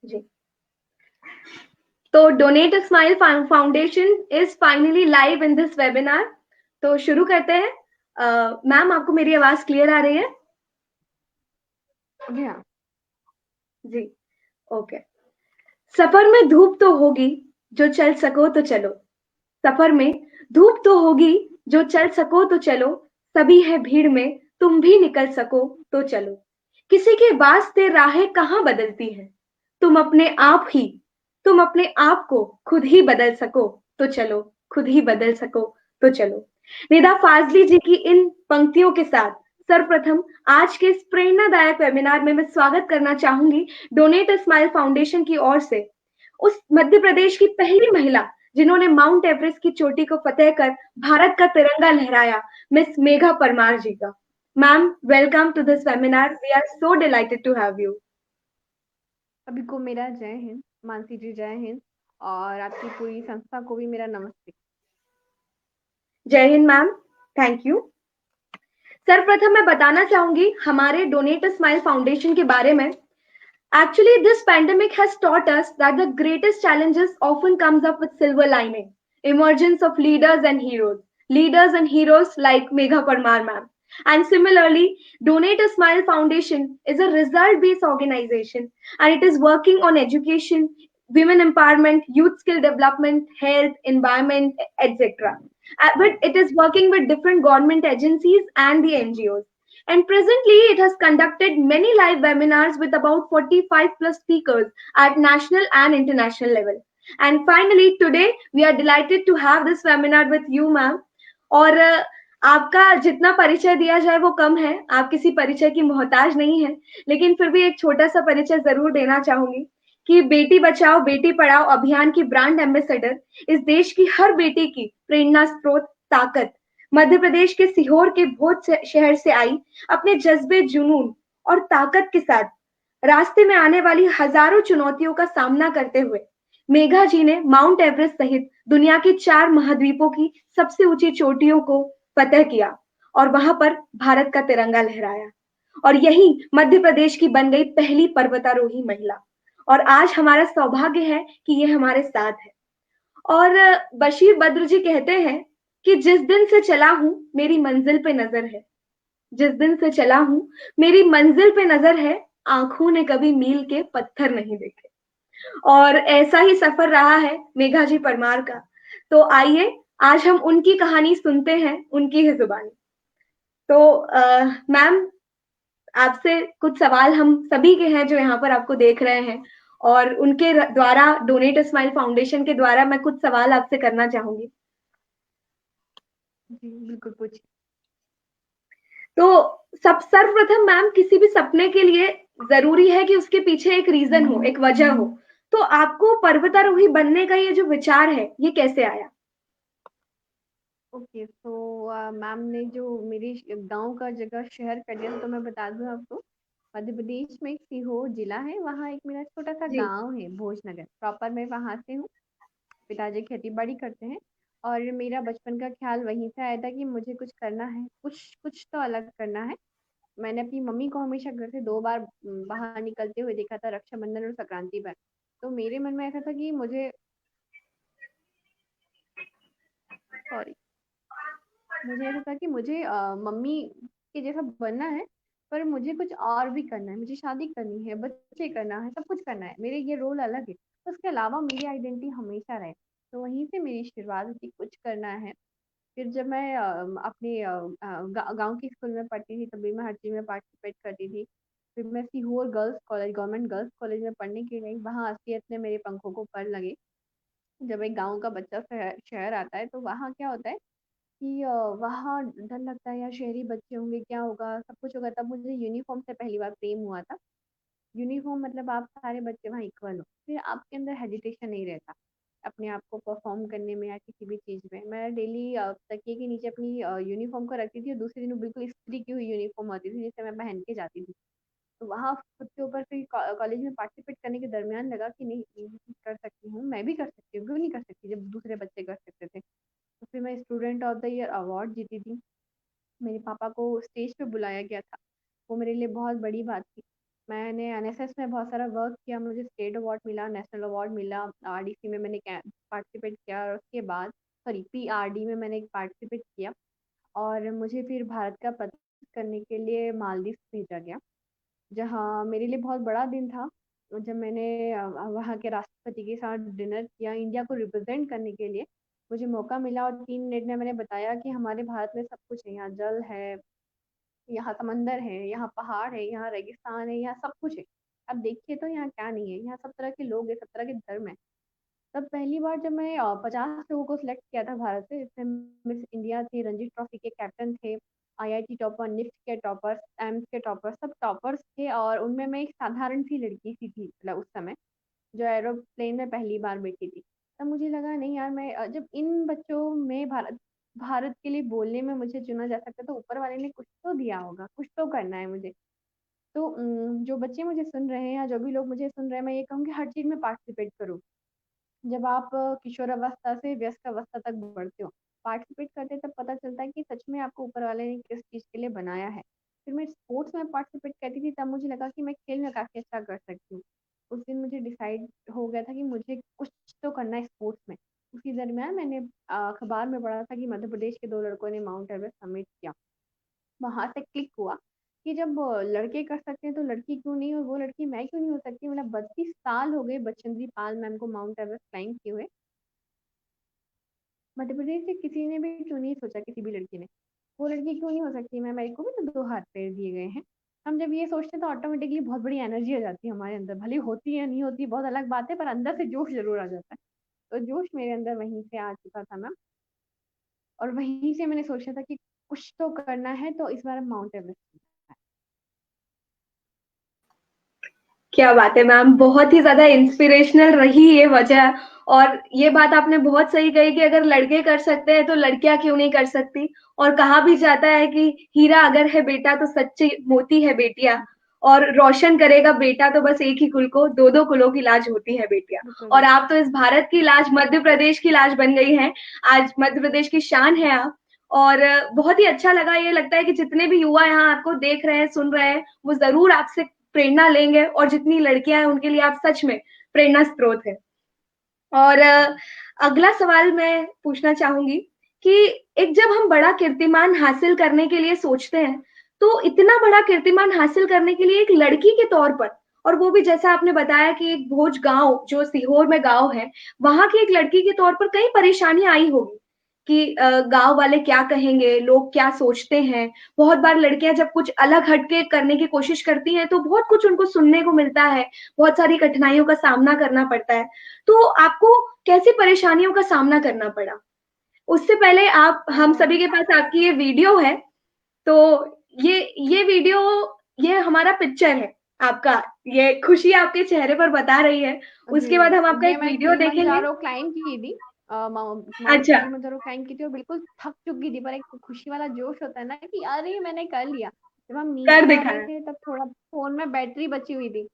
जी। तो donate a smile foundation is finally live in this webinar. तो शुरू करते हैं। मैम, आपको मेरी आवाज क्लियर आ रही है? जी हाँ। जी। ओके। सफर में धूप तो होगी, जो चल सको तो चलो। सफर में धूप तो होगी, जो चल सको तो चलो। सभी है भीड़ में, तुम भी निकल सको तो चलो। किसी के वास्ते राहें कहाँ बदलती हैं। तुम अपने आप ही तुम अपने आप को खुद ही बदल सको तो चलो। खुद ही बदल सको तो चलो। निदा फाजली जी की इन पंक्तियों के साथ सर्वप्रथम आज के इस प्रेरणादायक वेबिनार में मैं स्वागत करना चाहूंगी डोनेट अ स्माइल फाउंडेशन की ओर से उस मध्य प्रदेश की पहली महिला जिन्होंने माउंट एवरेस्ट की चोटी को फतेह कर भारत का तिरंगा लहराया, मिस मेघा परमार जी का। Ma'am, welcome to this webinar. We are so delighted to have you. सभी को मेरा जय हिंद। मानसी जी जय हिंद। और आपकी पूरी संस्था को भी मेरा नमस्ते। जय हिंद मैम। Thank you. सर्वप्रथम मैं बताना चाहूंगी हमारे डोनेट अ स्माइल फाउंडेशन के बारे में। Actually, this pandemic has taught us that the greatest challenges often comes up with silver lining, emergence of leaders and heroes like Megha Parmar ma'am. And similarly, Donate a Smile Foundation is a result-based organization, and it is working on education, women empowerment, youth skill development, health, environment, etc. But it is working with different government agencies and the NGOs. And presently, it has conducted many live webinars with about 45 plus speakers at national and international level. And finally, today, we are delighted to have this webinar with you, ma'am. और आपका जितना परिचय दिया जाए वो कम है। आप किसी परिचय की मोहताज नहीं है, लेकिन फिर भी एक छोटा सा परिचय जरूर देना चाहूंगी कि बेटी बचाओ बेटी पढ़ाओ अभियान की ब्रांड एम्बेसडर, इस देश की हर बेटी की प्रेरणा स्रोत, ताकत, मध्य प्रदेश के सीहोर के भोज शहर से आई, अपने जज्बे, जुनून और ताकत के साथ रास्ते में आने वाली हजारों चुनौतियों का सामना करते हुए मेघा जी ने माउंट एवरेस्ट सहित दुनिया के 4 महाद्वीपों की सबसे ऊंची चोटियों को फतह किया और वहां पर भारत का तिरंगा लहराया। और यही मध्य प्रदेश की बन गई पहली पर्वतारोही महिला। और आज हमारा सौभाग्य है कि ये हमारे साथ है। और बशीर बद्र जी कहते हैं कि जिस दिन से चला हूं मेरी मंजिल पे नजर है। जिस दिन से चला हूं मेरी मंजिल पे नजर है, आंखों ने कभी मील के पत्थर नहीं देखे। और ऐसा ही सफर रहा है मेघा जी परमार का। तो आइए आज हम उनकी कहानी सुनते हैं उनकी ही जुबानी। तो मैम, आपसे कुछ सवाल हम सभी के हैं जो यहाँ पर आपको देख रहे हैं, और उनके द्वारा डोनेट अ स्माइल फाउंडेशन के द्वारा मैं कुछ सवाल आपसे करना चाहूंगी। जी बिल्कुल पूछिए। तो सब सर्वप्रथम मैम, किसी भी सपने के लिए जरूरी है कि उसके पीछे एक रीजन हो, एक वजह हो। तो आपको पर्वतारोही बनने का ये जो विचार है ये कैसे आया? ओके, तो मैम ने जो मेरे गांव का जगह शहर कर दिया, तो मैं बता दूं आपको। मध्य प्रदेश में एक सीहोर जिला है, वहाँ एक मेरा छोटा सा जी। गांव है भोजनगर। प्रॉपर मैं वहाँ से हूँ। पिताजी खेती बाड़ी करते हैं। और मेरा बचपन का ख्याल वहीं से आया था कि मुझे कुछ करना है, कुछ कुछ तो अलग करना है। मैंने अपनी मम्मी को हमेशा घर से 2 बार बाहर निकलते हुए देखा था, रक्षाबंधन और संक्रांति पर। तो मेरे मन में ऐसा था कि मुझे, सॉरी, मुझे ऐसा था कि मुझे मम्मी के जैसा बनना है। पर मुझे कुछ और भी करना है, मुझे शादी करनी है, बच्चे करना है, सब कुछ करना है, मेरे ये रोल अलग है। तो उसके अलावा मेरी आइडेंटिटी हमेशा रहे। तो वहीं से मेरी शुरुआत हुई कि कुछ करना है। फिर जब मैं अपने गांव की स्कूल में पढ़ती थी, तभी मैं हर चीज़ में पार्टिसिपेट करती थी। फिर मैं Sehore girls college, government girls college में पढ़ने के लिए गई। वहाँ असलियत ने मेरे पंखों को पर लगे। जब एक गांव का बच्चा शहर शहर आता है, तो वहाँ क्या होता है कि वहाँ डर लगता है, यार शहरी बच्चे होंगे, क्या होगा, सब कुछ होगा। तब मुझे यूनिफॉर्म से पहली बार प्रेम हुआ था। यूनिफॉर्म मतलब आप सारे बच्चे वहाँ इक्वल हो, फिर आपके अंदर हेजिटेशन नहीं रहता अपने आप को परफॉर्म करने में या किसी भी चीज़ में। मैं डेली तकिए के नीचे अपनी यूनिफॉर्म को रखती थी, और दूसरे दिन वो बिल्कुल इस्त्री की हुई यूनिफॉर्म होती थी जिसे मैं पहन के जाती थी। तो वहाँ खुद के ऊपर फिर कॉलेज में पार्टिसिपेट करने के दरमियान लगा कि नहीं, ये भी चीज़ कर सकती हूँ, मैं भी कर सकती हूँ, क्यों नहीं कर सकती जब दूसरे बच्चे कर सकते थे। तो फिर मैं student of the year award जीती थी। मेरे पापा को स्टेज पे बुलाया गया था, वो मेरे लिए बहुत बड़ी बात थी। मैंने एनएसएस में बहुत सारा वर्क किया, मुझे स्टेट अवार्ड मिला, नेशनल अवार्ड मिला। आरडीसी में मैंने पार्टिसिपेट किया और उसके बाद सॉरी पीआरडी में मैंने पार्टिसिपेट किया और मुझे फिर भारत का प्रतिनिधित्व करने के लिए मालदीव भेजा गया, जहाँ मेरे लिए बहुत बड़ा दिन था। जब मैंने वहाँ के राष्ट्रपति के साथ डिनर किया इंडिया को रिप्रेजेंट करने के लिए, मुझे मौका मिला और 3 मिनट में मैंने बताया कि हमारे भारत में सब कुछ है, यहाँ जल है, यहाँ समंदर है, यहाँ पहाड़ है, यहाँ रेगिस्तान है, यहाँ सब कुछ है। अब देखिए तो यहाँ क्या नहीं है, यहाँ सब तरह के लोग हैं, सब तरह के धर्म है। तब पहली बार जब मैं 50 लोगों को सिलेक्ट किया था भारत से, जिसमें मिस इंडिया थी, रणजी ट्रॉफी के कैप्टन थे, आईआईटी टॉपर, निफ्ट के टॉपर्स, एम्स के टॉपर्स, सब टॉपर्स थे और उनमें मैं एक साधारण सी लड़की सी थी, मतलब उस समय जो एरोप्लेन में पहली बार बैठी थी। तब मुझे लगा नहीं यार, मैं जब इन बच्चों में भारत भारत के लिए बोलने में मुझे चुना जा सकता है, तो ऊपर वाले ने कुछ तो दिया होगा, कुछ तो करना है मुझे। तो जो बच्चे मुझे सुन रहे हैं या जो भी लोग मुझे सुन रहे हैं, मैं ये कहूँगी हर चीज़ में पार्टिसिपेट करो। जब आप किशोर अवस्था से व्यस्क अवस्था तक बढ़ते हो, पार्टिसिपेट करते हैं, तब पता चलता है कि सच में आपको ऊपर वाले ने किस चीज़ के लिए बनाया है। फिर मैं स्पोर्ट्स में पार्टिसिपेट करती थी, तब मुझे लगा कि मैं खेल में काफ़ी अच्छा कर सकती हूँ। उस दिन मुझे डिसाइड हो गया था कि मुझे कुछ तो करना है स्पोर्ट्स में। उसी दरमियान मैंने अखबार में पढ़ा था कि मध्य प्रदेश के 2 लड़कों ने माउंट एवरेस्ट समिट किया। वहाँ से क्लिक हुआ कि जब लड़के कर सकते हैं तो लड़की क्यों नहीं, और वो लड़की मैं क्यों नहीं हो सकती। मतलब 32 साल हो गए बचेंद्री पाल मैम को माउंट एवरेस्ट क्लाइंब किए हुए। मध्य प्रदेश से किसी ने भी क्यों नहीं सोचा, किसी भी लड़की ने, वो लड़की क्यों नहीं हो सकती। मैं, मेरे को भी तो 2 हाथ पैर दिए गए हैं। हम जब ये सोचते हैं तो ऑटोमेटिकली बहुत बड़ी एनर्जी आ जाती है हमारे अंदर, भले होती है नहीं होती बहुत अलग बात है, पर अंदर से जोश जरूर आ जाता है। तो जोश मेरे अंदर वहीं से आ चुका था मैम, और वहीं से मैंने सोचा था कि कुछ तो करना है, तो इस बार माउंट एवरेस्ट। क्या बात है मैम, बहुत ही ज्यादा इंस्पिरेशनल रही ये वजह। और ये बात आपने बहुत सही कही कि अगर लड़के कर सकते हैं तो लड़कियां क्यों नहीं कर सकती। और कहा भी जाता है कि हीरा अगर है बेटा तो सच्ची मोती है बेटियां। और रोशन करेगा बेटा तो बस एक ही कुल को, दो दो कुलों की लाज होती है बेटियां। बिल्कुल और बिल्कुल। आप तो इस भारत की लाज, मध्य प्रदेश की लाज बन गई हैं। आज मध्य प्रदेश की शान है आप। और बहुत ही अच्छा लगा, ये लगता है कि जितने भी युवा यहाँ आपको देख रहे हैं, सुन रहे हैं, वो जरूर आपसे प्रेरणा लेंगे। और जितनी लड़कियां हैं उनके लिए आप सच में प्रेरणा स्रोत है। और अगला सवाल मैं पूछना चाहूंगी कि एक जब हम बड़ा कीर्तिमान हासिल करने के लिए सोचते हैं, तो इतना बड़ा कीर्तिमान हासिल करने के लिए एक लड़की के तौर पर, और वो भी जैसा आपने बताया कि एक भोज गांव जो सीहोर में गांव है, वहां की एक लड़की के तौर पर कई परेशानियां आई होगी कि गांव वाले क्या कहेंगे, लोग क्या सोचते हैं। बहुत बार लड़कियां जब कुछ अलग हटके करने की कोशिश करती हैं तो बहुत कुछ उनको सुनने को मिलता है, बहुत सारी कठिनाइयों का सामना करना पड़ता है। तो आपको कैसी परेशानियों का सामना करना पड़ा? उससे पहले आप, हम सभी के पास आपकी ये वीडियो है, तो ये ये वीडियो, ये हमारा पिक्चर है आपका, ये खुशी आपके चेहरे पर बता रही है। जी, उसके बाद हम आपका ये एक मैं वीडियो देखेंगे। किलिमंजारो क्लाइंब की थी। माउंट अच्छा। किलिमंजारो क्लाइंब की थी और बिल्कुल थक चुकी थी, पर एक खुशी वाला जोश होता है ना कि अरे मैंने कर लिया। जब हम कर नीचे आ रहे दिखाया। थे तब थोड़ा फोन में बैटरी बची हुई थी।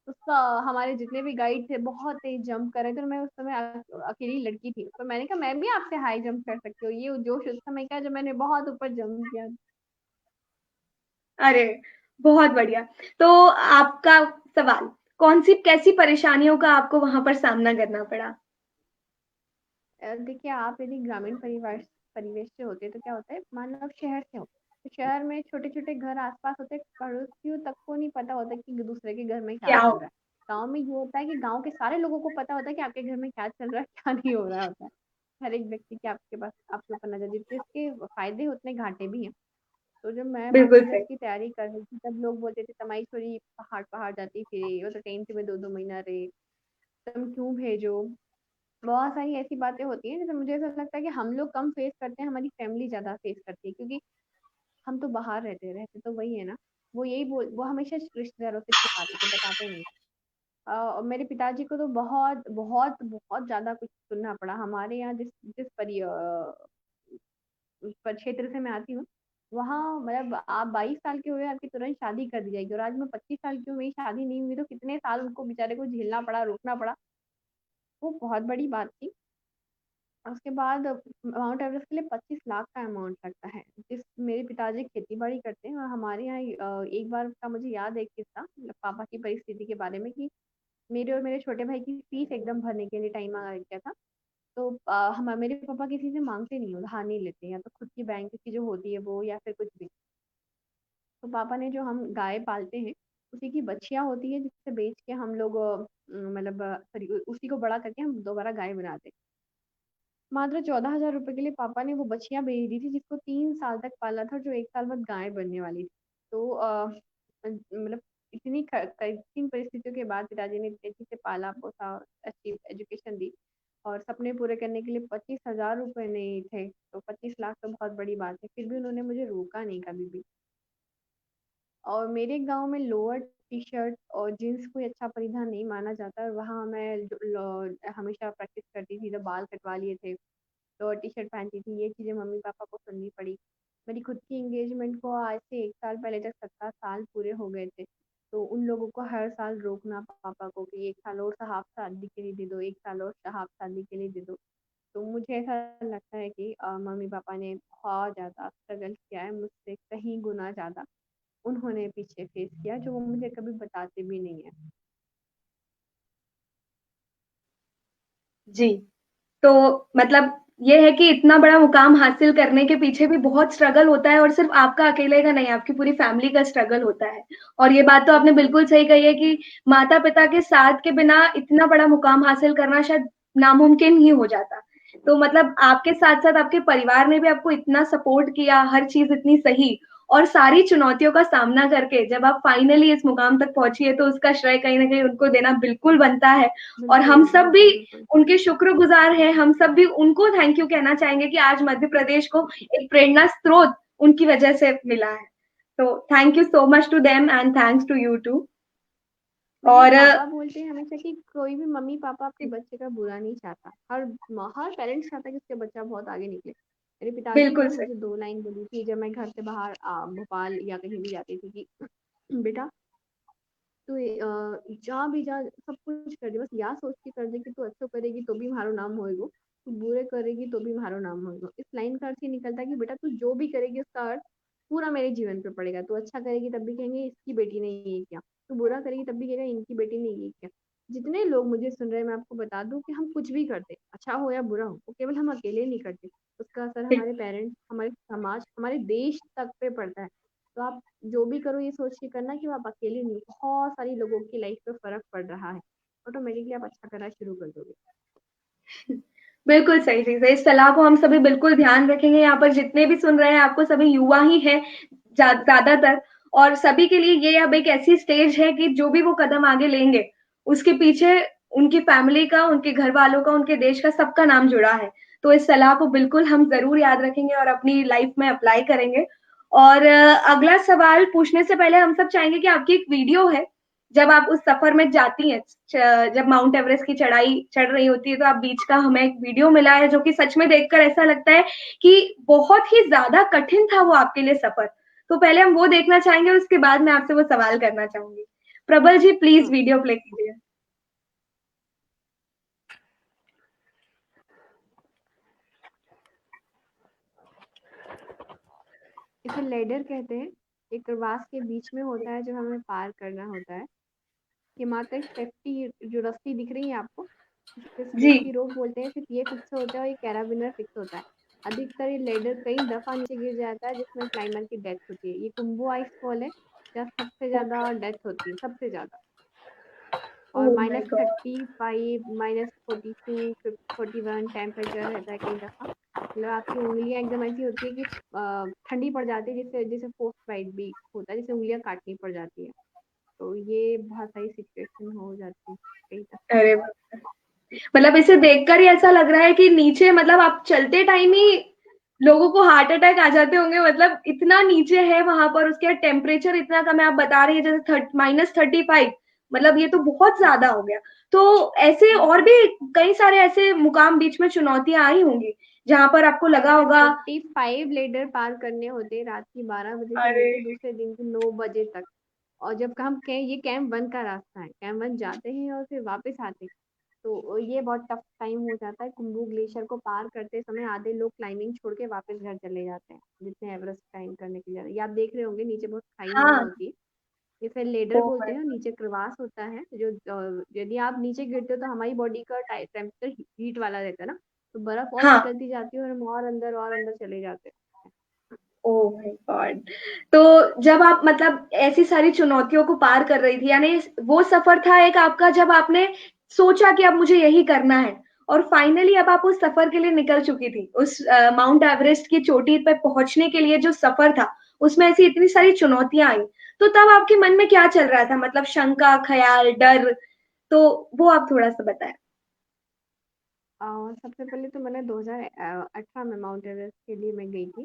उसका, हमारे जितने भी गाइड थे बहुत तेज जंप कर रहे थे और मैं उस समय अकेली लड़की थी, तो मैंने कहा मैं भी आपसे हाई जंप कर सकती हूँ। ये जोश उस समय का जब मैंने बहुत ऊपर जंप किया। अरे, बहुत बढ़िया। तो आपका सवाल, कौन सी कैसी परेशानियों का आपको वहां पर सामना करना पड़ा? देखिए, आप यदि ग्रामीण परिवार परिवेश से होते तो क्या होता है, मान लो आप शहर से हो, तो शहर में छोटे छोटे घर आसपास होते हैं, पड़ोसियों तक को नहीं पता होता कि दूसरे के घर में क्या क्या चल हो? रहा है। गांव में ये होता है कि गांव के सारे लोगों को पता होता है कि आपके घर में क्या चल रहा है, क्या नहीं हो रहा होता है। हर एक व्यक्ति के आपके पास आपके ऊपर नजर, जितने इसके फायदे उतने घाटे भी हैं। तो जब मैं माउंट बिल्कुल एवरेस्ट सही। की तैयारी कर रही थी, तब लोग बोलते थे तमाई छोरी पहाड़ पहाड़ जाती फिरे, वो तो टेंट में 2-2 महीना रहे, तुम क्यों भेजो। बहुत सारी ऐसी बातें होती हैं जैसे मुझे ऐसा लगता है कि हम लोग कम फेस करते हैं, हमारी फैमिली ज्यादा फेस करती है, क्योंकि हम तो बाहर रहते रहते तो वही है ना। वो यही बोल, वो हमेशा रिश्तेदारों से छिपाते थे, बताते नहीं। और मेरे पिताजी को तो बहुत बहुत बहुत ज्यादा कुछ सुनना पड़ा। हमारे यहाँ जिस जिस क्षेत्र से मैं आती हूँ, वहाँ मतलब आप 22 साल के हुए आपकी तुरंत शादी कर दी जाएगी, और आज मैं 25 साल की हूँ, मेरी शादी नहीं हुई, तो कितने साल उनको बेचारे को झेलना पड़ा, रोकना पड़ा। वो बहुत बड़ी बात थी। उसके बाद माउंट एवरेस्ट के लिए 25 लाख का अमाउंट लगता है। जिस मेरे पिताजी खेती बाड़ी करते हैं, और हमारे यहाँ एक बार का मुझे याद है किस्सा, मतलब पापा की परिस्थिति के बारे में, कि मेरे और मेरे छोटे भाई की फीस एकदम भरने के लिए टाइम आ गया था। तो हम मेरे पापा किसी से मांगते नहीं, उधार नहीं लेते, या तो खुद की बैंक की जो होती है वो, या फिर कुछ भी। तो पापा ने, जो हम गाय पालते हैं, उसी की बच्चियां होती है जिससे बेच के हम लोग मतलब सॉरी, उसी को बड़ा करके हम दोबारा गाय बनाते हैं। मात्र 14,000 रुपए के लिए पापा ने वो बछियां बेच दी थी, जिसको 3 साल तक पाला था, जो 1 साल बाद गाय बनने वाली थी। तो मतलब कठिन परिस्थितियों के बाद पिताजी ने इतने अच्छे से पाला पोसा, अच्छी एजुकेशन दी, और सपने पूरे करने के लिए 25,000 रुपए नहीं थे, तो 25 लाख तो बहुत बड़ी बात है। फिर भी उन्होंने मुझे रोका नहीं कभी भी। और मेरे गांव में लोअर टी शर्ट और जीन्स कोई अच्छा परिधान नहीं माना जाता, और वहाँ मैं हमेशा प्रैक्टिस करती थी, तो बाल कटवा लिए थे, लोअर टी शर्ट पहनती थी। ये चीज़ें मम्मी पापा को सुननी पड़ी। मेरी खुद की एंगेजमेंट को आज से 1 साल पहले तक 17 साल पूरे हो गए थे। तो उन लोगों को हर साल रोकना पापा को कि 1 साल और हाफ शादी के लिए दे दो, 1 साल और हाफ शादी के लिए दे दो। तो मुझे ऐसा लगता है कि मम्मी पापा ने बहुत ज़्यादा स्ट्रगल किया है, मुझसे कहीं गुना ज़्यादा उन्होंने पीछे फेस किया, जो वो मुझे कभी बताते भी नहीं है। जी। तो मतलब ये है कि इतना बड़ा मुकाम हासिल करने के पीछे भी बहुत स्ट्रगल होता है और सिर्फ आपका अकेले का नहीं, आपकी पूरी फैमिली का स्ट्रगल होता है। और ये बात तो आपने बिल्कुल। बिल्कुल सही कही है कि माता-पिता के साथ के बिना इतना बड़ा मुकाम हासिल करना शायद नामुमकिन ही हो जाता। तो मतलब आपके साथ-साथ आपके परिवार ने भी आपको इतना सपोर्ट किया, हर चीज़ इतनी सही और सारी चुनौतियों का सामना करके जब आप फाइनली इस मुकाम तक पहुँची है, तो उसका श्रेय कहीं न कहीं उनको देना बिल्कुल बनता है। और बिल्कुल हम सब भी बिल्कुल बिल्कुल। उनके शुक्रगुज़ार हैं, हम सब भी उनको थैंक यू कहना चाहेंगे कि आज मध्य प्रदेश को एक प्रेरणा स्रोत उनकी वजह से मिला है। तो thank you so much to them and thanks to you too. मेरे और पापा बोलते हैं हमेशा कि कोई भी मम्मी पापा अपने बच्चे का बुरा नहीं चाहता। हर पेरेंट्स चाहता है कि उसके बच्चा बहुत आगे निकले। मेरे पिताजी बिल्कुल ने सही। मुझे 2 लाइन बोली थी, जब मैं घर से बाहर भोपाल या कहीं भी जाती थी, कि बेटा तू जहाँ भी जा, सब कुछ कर दे, बस या सोच के कर दे कि तू अच्छा करेगी तो भी हमारो नाम होएगो, तू बुरे करेगी तो भी हमारो नाम होएगो। इस लाइन का अर्थ ये निकलता है कि बेटा तू जो भी करेगी उसका अर्थ पूरा मेरे जीवन पे पड़ेगा। तू अच्छा करेगी तब भी कहेंगे इसकी बेटी ने ये किया, तू बुरा करेगी तब भी कहेगा इनकी बेटी ने ये किया। जितने लोग मुझे सुन रहे हैं, मैं आपको बता दूं कि हम कुछ भी करते, अच्छा हो या बुरा हो, वो केवल हम अकेले नहीं करते, उसका असर हमारे पेरेंट्स, हमारे समाज, हमारे देश तक पे पड़ता है। तो आप जो भी करो ये सोच के करना कि आप अकेले नहीं, बहुत सारी लोगों की लाइफ पे फर्क पड़ रहा है। ऑटोमेटिकली आप अच्छा करना शुरू कर दोगे। बिल्कुल सही चीज़ है। इस सलाह को हम सभी बिल्कुल ध्यान रखेंगे। यहाँ पर जितने भी सुन रहे हैं, आपको सभी युवा ही हैं ज़्यादातर और सभी के लिए ये अब एक ऐसी स्टेज है कि जो भी वो कदम आगे लेंगे, उसके पीछे उनकी फैमिली का, उनके घर वालों का, उनके देश का, सबका नाम जुड़ा है। तो इस सलाह को बिल्कुल हम ज़रूर याद रखेंगे और अपनी लाइफ में अप्लाई करेंगे। और अगला सवाल पूछने से पहले हम सब चाहेंगे कि आपकी एक वीडियो है, जब आप उस सफ़र में जाती हैं, जब माउंट एवरेस्ट की चढ़ाई चढ़ रही होती है, तो आप बीच का हमें एक वीडियो मिला है जो कि सच में देखकर ऐसा लगता है कि बहुत ही ज़्यादा कठिन था वो आपके लिए सफ़र। तो पहले हम वो देखना चाहेंगे और उसके बाद मैं आपसे वो सवाल करना चाहूँगी। प्रबल जी प्लीज़ हाँ, वीडियो प्ले कीजिए। इसे लेडर कहते हैं। एक प्रवास के बीच में होता है जो हमें पार करना होता है। ये मात्र सेफ्टी, जो रस्सी दिख रही है आपको, इसे जी। सेफ्टी रोप बोलते हैं, सिर्फ ये फिक्स होता है, और ये कैराबिनर फिक्स होता है। अधिकतर ये लेडर कई दफा नीचे गिर जाता है, जिसमें क्लाइंबर की डेथ होती है। ये कुंभो आइस फॉल है, जहाँ सबसे ज्यादा डेथ होती है, सबसे ज्यादा। और ओह माय -35, -42, 41 टेम्परेचर रहता है कई दफा। मतलब आपकी उंगलियां एकदम ऐसी होती है कि ठंडी पड़ जाती है, जिससे जिसे फोस्ट बाइट भी होता है, जिससे उंगलियां काटनी पड़ जाती है। तो ये बहुत सारी सिचुएशन हो जाती है कई दफा। अरे वाह! मतलब इसे देखकर ही ऐसा लग रहा है कि नीचे मतलब आप चलते टाइम ही लोगों को हार्ट अटैक आ जाते होंगे, मतलब इतना नीचे है वहां पर, उसके बाद टेम्परेचर इतना कम है, आप बता रही है जैसे -35, मतलब ये तो बहुत ज्यादा हो गया। तो ऐसे और बिल्कुल। भी कई सारे ऐसे मुकाम बीच में चुनौतियां आई होंगी जहां पर आपको लगा मुझे होगा। 45 लेडर पार करने होते, रात की 12 बजे से अरे लेके दूसरे दिन के 9 बजे तक। और जब हम ये कैंप वन का रास्ता है, कैंप वन जाते हैं और फिर वापस आते हैं, तो ये बहुत टफ टाइम हो जाता है। कुंभू ग्लेशियर को पार करते समय आधे लोग क्लाइंबिंग छोड़ के वापस घर चले जाते हैं, जितने एवरेस्ट क्लाइंब करने के लिए जाते हैं। ये आप देख रहे होंगे नीचे बहुत खाई वगैरह हाँ। होती है। ये फिर लेडर ओ बोलते माय हैं, नीचे क्रवास होता है जो यदि आप नीचे गिरते हो तो हमारी बॉडी का टेम्परेचर हीट वाला रहता है ना, तो बर्फ और हाँ। पिघलती जाती है और हम और अंदर चले जाते हैं। Oh my God! तो जब आप मतलब ऐसी सारी चुनौतियों को पार कर रही थी, यानी वो सफ़र था एक आपका जब आपने सोचा कि अब मुझे यही करना है और फाइनली अब आप उस सफ़र के लिए निकल चुकी थी। उस माउंट एवरेस्ट की चोटी पे पहुँचने के लिए जो सफ़र था, उसमें ऐसी इतनी सारी चुनौतियाँ आई। तो तब आपके मन में क्या चल रहा था? मतलब शंका, ख़्याल, डर, तो वो आप थोड़ा-सा बताएँ? सबसे पहले तो मैंने 2018 में माउंट एवरेस्ट के लिए मैं गई थी।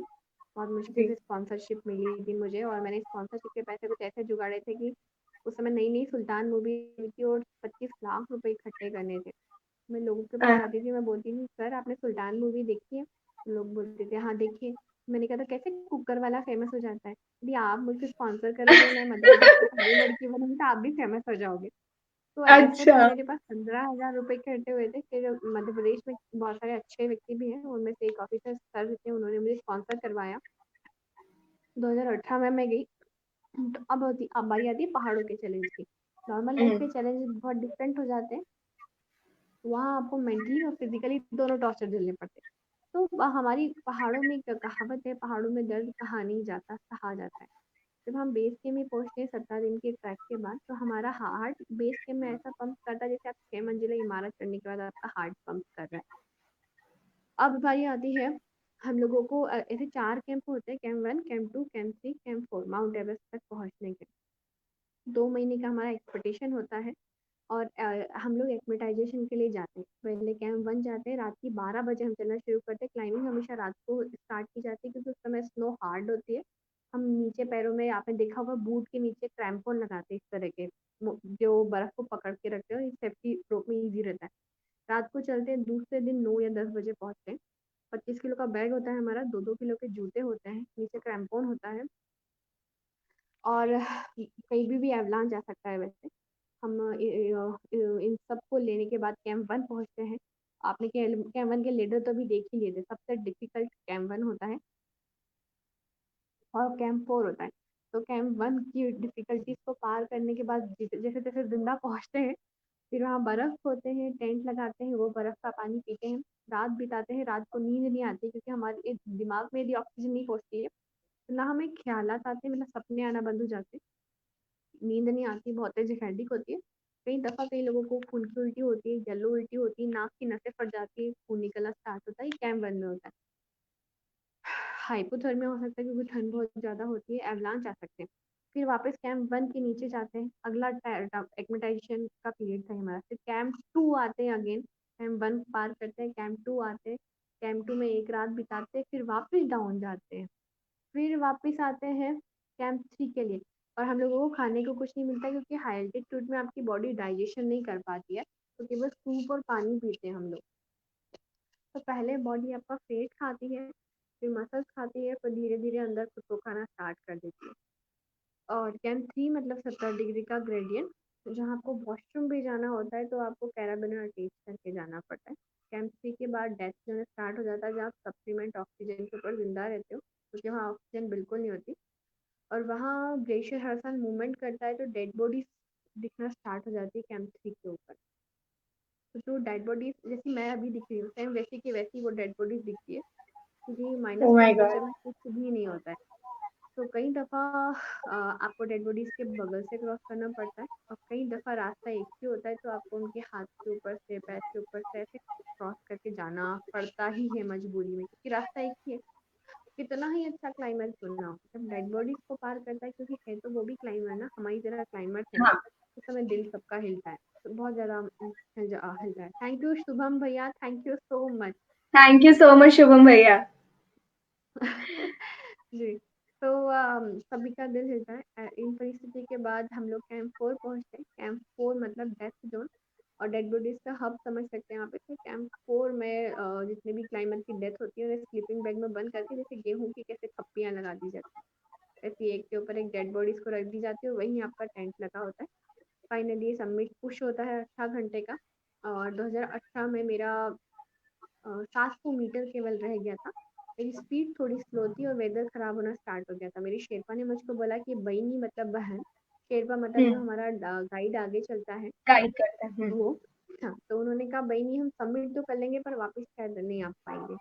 बहुत मुश्किल जी। से स्पॉन्सरशिप मिली थी मुझे, और मैंने स्पॉन्सरशिप के पैसे कुछ ऐसे जुगाड़े थे कि उस समय नई-नई सुल्तान मूवी आई थी और 25 लाख रुपए इकट्ठे करने थे। मैं लोगों के पास अ, जाती थी, मैं बोलती थी, "सर आपने सुल्तान मूवी देखी है?" लोग बोलते थे, "हाँ, देखी है।" मैंने कहा था, "कैसे कुकर वाला फेमस हो जाता है? यदि आप मुझसे स्पॉन्सर करोगे, मैं मध्य प्रदेश की पहली लड़की बनूँगी तो आप भी फेमस हो जाओगे।" तो ऐसे अच्छा। फिर मेरे पास 15,000 रुपए इकट्ठे हुए थे। फिर मध्य प्रदेश में बहुत सारे अच्छे व्यक्ति भी हैं, उनमें से एक ऑफिसर सर थे, उन्होंने मुझे स्पॉन्सर करवाया। 2018 में मैं गई। तो अब बारी आती है पहाड़ों के चैलेंज की। नॉर्मल लाइफ हुँ। के चैलेंज बहुत डिफरेंट हो जाते हैं। वहाँ आपको मेंटली और फिजिकली दोनों टॉर्चर झेलने पड़ते हैं। तो हमारी पहाड़ों में एक कहावत है, पहाड़ों में दर्द कहा नहीं जाता, सहा जाता है। जब हम बेस कैंप में पहुँचते हैं 17 दिन के ट्रैक के बाद, तो हमारा हार्ट बेस कैंप में ऐसा पंप करता है जैसे आप 6 मंजिला इमारत चढ़ने के बाद आपका हार्ट पंप कर रहा है। अब बारी आती है हम लोगों को ऐसे 4 कैंप होते हैं, camp 1, camp 2, camp 3, camp 4 mount Everest तक पहुँचने के। 2 महीने का हमारा एक्सपेडिशन होता है। और हम लोग एक्मेटाइजेशन के लिए जाते हैं। पहले कैंप 1 जाते हैं, रात की 12 बजे हम चलना शुरू करते हैं। क्लाइंबिंग हमेशा रात को स्टार्ट की जाती है क्योंकि उस समय स्नो हार्ड होती है। हम नीचे पैरों में, आपने देखा होगा, बूट के नीचे क्रैम्पन लगाते हैं इस तरह के, जो बर्फ को पकड़ के रखते हैं, और सेफ्टी रोप में ईजी रहता है। रात को चलते हैं, दूसरे दिन 9 या 10 बजे पहुंचते हैं। 25 किलो का बैग होता है हमारा, 2-2 किलो के जूते होते हैं, नीचे क्रैम्पन होता है, और कहीं भी एवलांच जा सकता है वैसे। हम इन सब को लेने के बाद कैंप 1 पहुँचते हैं। आपने कैंप 1 के लीडर तो अभी देख ही लिए थे, सबसे डिफिकल्ट कैंप 1 होता है और कैंप 4 होता है। तो कैंप 1 की डिफिकल्टीज को पार करने के बाद जैसे-जैसे जिंदा पहुँचते हैं, फिर वहाँ बर्फ होते हैं, टेंट लगाते हैं, वो बर्फ का पानी पीते हैं, रात बिताते हैं। रात को नींद नहीं आती क्योंकि हमारे दिमाग में यदि ऑक्सीजन नहीं पहुँचती है, तो ना हमें ख्यालात आते हैं, मतलब सपने आना बंद हो जाते हैं। नींद नहीं आती, बहुत तेज हेडेक होती है। कई दफ़ा कई लोगों को खून की उल्टी होती है, येलो उल्टी होती है, नाक की नसें फट जाती है, खून निकलना स्टार्ट होता है, ये कैंप 1 में होता है। हाइपोथर्मिया हो सकता है क्योंकि ठंड बहुत ज़्यादा होती है, एवलांच आ सकते हैं। फिर वापस कैंप 1 के नीचे जाते हैं, अगला एक्मेटाइजेशन का पीरियड था हमारा। फिर कैंप 2 आते हैं अगेन, कैंप 1 पार करते हैं, कैंप 2 आते हैं, कैंप 2 में एक रात बिताते हैं, फिर वापस डाउन जाते हैं। फिर वापस आते हैं कैंप 3 के लिए, और हम लोगों को खाने को कुछ नहीं मिलता क्योंकि हाई एल्टीट्यूड में आपकी बॉडी डाइजेशन नहीं कर पाती है, तो केवल सूप और पानी पीते हैं हम लोग। तो पहले बॉडी आपका फैट खाती है, फिर मसल्स खाती है, फिर धीरे धीरे अंदर खुद को खाना स्टार्ट कर देती है। और कैंप 3 मतलब 70 डिग्री का ग्रेडियंट, जहाँ आपको वॉशरूम भी जाना होता है तो आपको कैराबिन टेस्ट करके जाना पड़ता है। कैंप 3 के बाद डेथ जोन स्टार्ट हो जाता है, जहाँ आप सप्लीमेंट ऑक्सीजन के ऊपर जिंदा रहते हो क्योंकि वहाँ ऑक्सीजन बिल्कुल नहीं होती। और वहाँ ग्लेशियर हर साल मूवमेंट करता है, तो डेड बॉडीज दिखना स्टार्ट हो जाती है कैंप 3 के ऊपर। तो जो डेड बॉडीज जैसी मैं अभी दिख रही हूँ, सेम वैसी की वैसी वो डेड बॉडीज दिखती है क्योंकि minus oh my temperature God! में कुछ भी नहीं होता है। तो कई दफ़ा आपको डेड बॉडीज के बगल से क्रॉस करना पड़ता है, और कई दफ़ा रास्ता एक ही होता है, तो आपको उनके हाथ के ऊपर से, पैर के ऊपर से ऐसे क्रॉस करके जाना पड़ता ही है मजबूरी में, क्योंकि रास्ता एक ही है। कितना ही अच्छा क्लाइमर क्यों ना हो, जब डेड बॉडीज को पार करता है, क्योंकि है तो वो भी क्लाइमर ना, हमारी तरह क्लाइमर है ना, हाँ। उस समय दिल सबका हिलता है, तो बहुत ज़्यादा हिलता है। थैंक यू शुभम भैया, thank you so much. Thank you so much Shubham भैया। जी। तो सभी का दिल हिलता है। इन परिस्थिति के बाद हम लोग कैंप 4 पहुँचते हैं। कैंप 4 मतलब डेथ जोन, और डेड बॉडीज का हब समझ सकते हैं यहाँ पे। तो कैंप 4 में जितने भी क्लाइमर की डेथ होती है उन्हें स्लीपिंग बैग में बंद करके, जैसे गेहूँ की कैसे खप्पियाँ लगा दी जाती है, ऐसी एक के ऊपर एक डेड बॉडीज को रख दी जाती है, वहीं आपका टेंट लगा होता है। फाइनली समिट पुश होता है 8 घंटे का। और 2018 में मेरा 700 मीटर केवल रह गया था। मेरी स्पीड थोड़ी स्लो थी और वेदर खराब होना स्टार्ट हो गया था। मेरी शेरपा ने मुझको बोला कि बहीनी मतलब बहन, शेरपा मतलब जो हमारा गाइड आगे चलता है गाइड करता है। वो। हाँ, तो उन्होंने कहा बहीनी हम सबमिट तो कर लेंगे पर वापस शायद नहीं आ पाएंगे।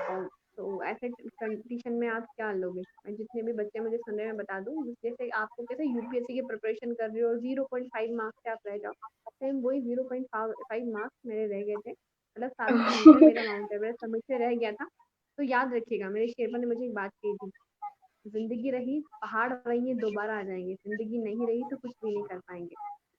और तो ऐसे कंडीशन में आप क्या लोगे? मैं जितने भी बच्चे मुझे सुन रहे हैं मैं बता दूं, जैसे आपको कैसे यूपीएससी की प्रिपरेशन कर रहे हो 0.5 मार्क्स से आप रह जाओ, सेम वही 0.5 मार्क्स मेरे रह गए थे। मतलब 700 मीटर मेरा माउंट एवरेस्ट सबमिट से रह गया था। तो याद रखिएगा, मेरे शेरपा ने मुझे एक बात कही थी, जिंदगी रही पहाड़ वही दोबारा आ जाएंगे, जिंदगी नहीं रही तो कुछ भी नहीं कर पाएंगे।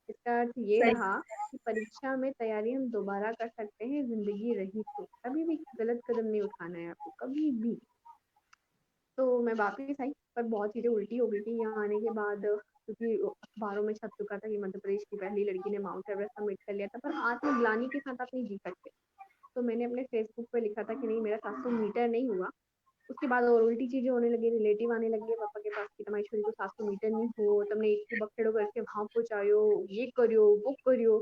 इसका अर्थ ये सही। रहा कि परीक्षा में तैयारी हम दोबारा कर सकते हैं, जिंदगी रही तो कभी भी गलत कदम नहीं उठाना है आपको, कभी भी। तो मैं वापस आई, पर बहुत चीज़ें उल्टी हो गई थी यहाँ आने के बाद, क्योंकि अखबारों में छप चुका था कि मध्य प्रदेश की पहली लड़की ने माउंट एवरेस्ट सबमिट कर लिया था, पर आत्मग्लानि के साथ आप नहीं जी सकते। तो मैंने अपने फेसबुक पे लिखा था कि नहीं, मेरा 700 मीटर नहीं हुआ। उसके बाद और उल्टी चीजें होने लगी, रिलेटिव आने लगे पापा के पास कि तुम्हारी छोरी को 700 मीटर नहीं हो, तुमने इतनी बखेड़ो करके वहां पहुंचायो, ये करियो वो करियो,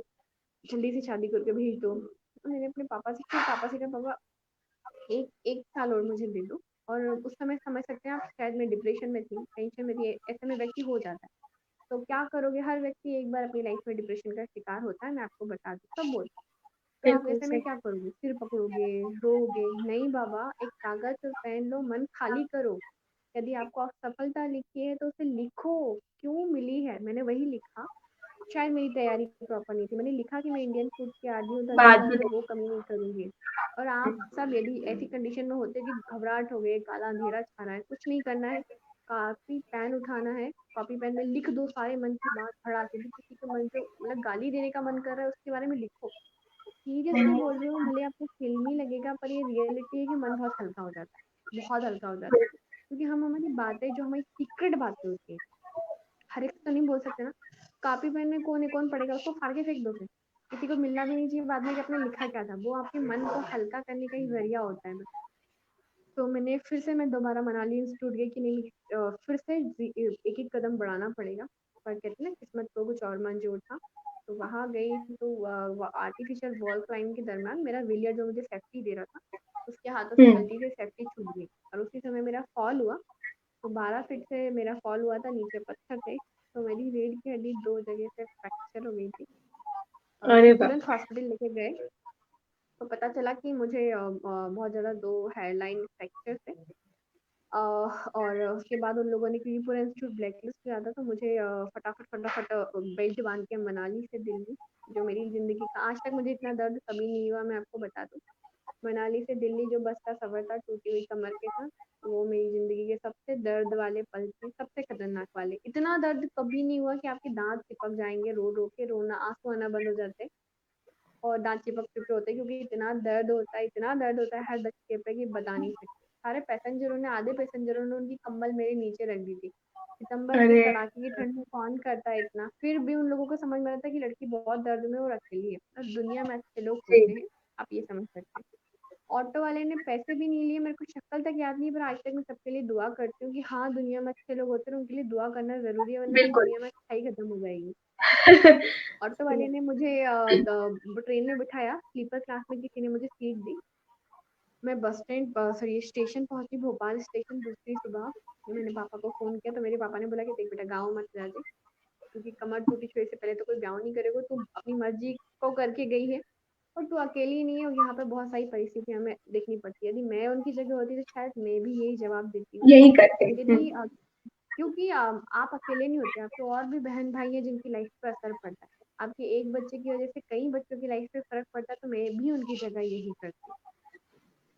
जल्दी से शादी करके भेज दो। तो मैंने अपने पापा से कहा पापा एक एक साल और मुझे दे दो। और उस समय समझ सकते हैं आप, शायद मैं डिप्रेशन में थी, टेंशन में थी, ऐसे में व्यक्ति हो जाता है। तो क्या करोगे, हर व्यक्ति एक बार अपनी लाइफ में डिप्रेशन का शिकार होता है, मैं आपको बता दूं सब बोलते हैं। तो आप बिल्कुल ऐसे में सही। क्या करोगे, सिर पकड़ोगे, रोगे? नहीं बाबा, एक कागज और पेन लो, मन खाली करो। यदि आपको असफलता लिखी है तो उसे लिखो, क्यों मिली है। मैंने वही लिखा। शायद मेरी तैयारी प्रॉपर नहीं थी, मैंने लिखा कि मैं इंडियन फूड की आदी हूँ, तो अगली बाद बार में। मैं वो कमी नहीं करूंगी। और आप सब यदि ऐसी कंडीशन में होते कि घबराहट हो गई, काला अंधेरा छा रहा है, कुछ नहीं करना है, कॉपी पेन उठाना है, कॉपी पेन में लिख दो सारे मन की बात, भड़ा के भी किसी के मन से मतलब गाली देने का मन कर रहा है उसके बारे में लिखो। सीरियसली बोल रही हूँ, भले आपको फिल्मी लगेगा पर ये रियलिटी है कि मन बहुत हल्का हो जाता है, बहुत हल्का हो जाता है। क्योंकि हम हमारी बातें, जो हमारी सीक्रेट बातें होती है, हर एक तो नहीं बोल सकते ना। कॉपी पेन में कौन पढ़ेगा, उसको फाड़ के फेंक दो फिर। किसी को मिलना भी नहीं चाहिए बाद में कि आपने लिखा क्या था। वो आपके मन को हल्का करने का ही जरिया होता है। तो फिर से मैं दोबारा मनाली इंस्टीट्यूट गई कि नहीं, फिर से एक एक कदम बढ़ाना पड़ेगा। पर कहते हैं ना, किस्मत को कुछ और मंजूर था। तो वहां गई तो आर्टिफिशियल वॉल क्लाइंब के दरमियान मेरा विलियर जो मुझे सेफ्टी दे रहा था, उसके हाथों से हम्म। गलती से सेफ्टी छूट गई और उसी समय मेरा फॉल हुआ। तो 12 फीट से मेरा फॉल हुआ था, नीचे पत्थर थे, तो मेरी रीढ़ की हड्डी 2 जगह से फ्रैक्चर हो गई थी। और अरे मुझे बाप। तुरंत हॉस्पिटल लेके गए। तो पता चला कि मुझे बहुत ज़्यादा 2 हेयरलाइन फ्रैक्चर थे। और उसके बाद उन लोगों ने, क्योंकि पूरा इंस्टीट्यूट ब्लैक लिस्ट पे आता, तो मुझे फटाफट फटाफट बेल्ट बांध के मनाली से दिल्ली, जो मेरी ज़िंदगी का आज तक मुझे इतना दर्द कभी नहीं हुआ, मैं आपको बता दूँ। मनाली से दिल्ली जो बस का सफ़र था टूटी हुई कमर के साथ, वो मेरी ज़िंदगी के सबसे दर्द वाले पल थे, सबसे खतरनाक वाले। इतना दर्द कभी नहीं हुआ कि आपके दांत चिपक जाएंगे, रो रो के रोना, आंसू आना बंद हो जाते और दांत चिपक चुके होते, क्योंकि इतना दर्द होता है, इतना दर्द होता है हर धक्के पे कि बता नहीं सकते। सारे पैसेंजरों ने, आधे पैसेंजरों ने उनकी कंबल मेरे नीचे रख दी थी। सितंबर की अरे कड़ाके की ठंड में कौन करता है इतना, फिर भी उन लोगों को समझ में आता कि लड़की बहुत दर्द में और अकेली है। और दुनिया में अच्छे लोग सही। होते हैं, आप ये समझ सकते हैं। ऑटो वाले ने पैसे भी नहीं लिए, मेरे को शक्ल तक याद नहीं, पर आज तक मैं सबके लिए दुआ करती हूँ कि हाँ, दुनिया में अच्छे लोग होते हैं, उनके लिए दुआ करना जरूरी है, वरना तो बिल्कुल। दुनिया में अच्छाई खत्म हो जाएगी। ऑटो वाले ने मुझे ट्रेन में बिठाया, स्लीपर क्लास में किसी ने मुझे सीट दी। मैं बस स्टैंड, सॉरी स्टेशन पहुंची, भोपाल स्टेशन दूसरी सुबह। मैंने पापा को फोन किया तो मेरे पापा ने बोला कि देख बेटा, गाँव मत जा दे, क्योंकि कमर टूटी छुई से पहले तो कोई गाँव नहीं करेगा, तू अपनी मर्जी को करके गई है और तू अकेली नहीं है, और यहाँ पे बहुत सारी परिस्थितियां हमें देखनी पड़ती है। यदि मैं उनकी जगह होती तो शायद मैं भी यही जवाब देती हूँ। यही करते हैं। यदि क्योंकि आप अकेले नहीं होते, आपके और भी बहन भाई हैं जिनकी लाइफ पे असर पड़ता है। आपके एक बच्चे की वजह से कई बच्चों की लाइफ पे फर्क पड़ता है, तो मैं भी उनकी जगह यही करती।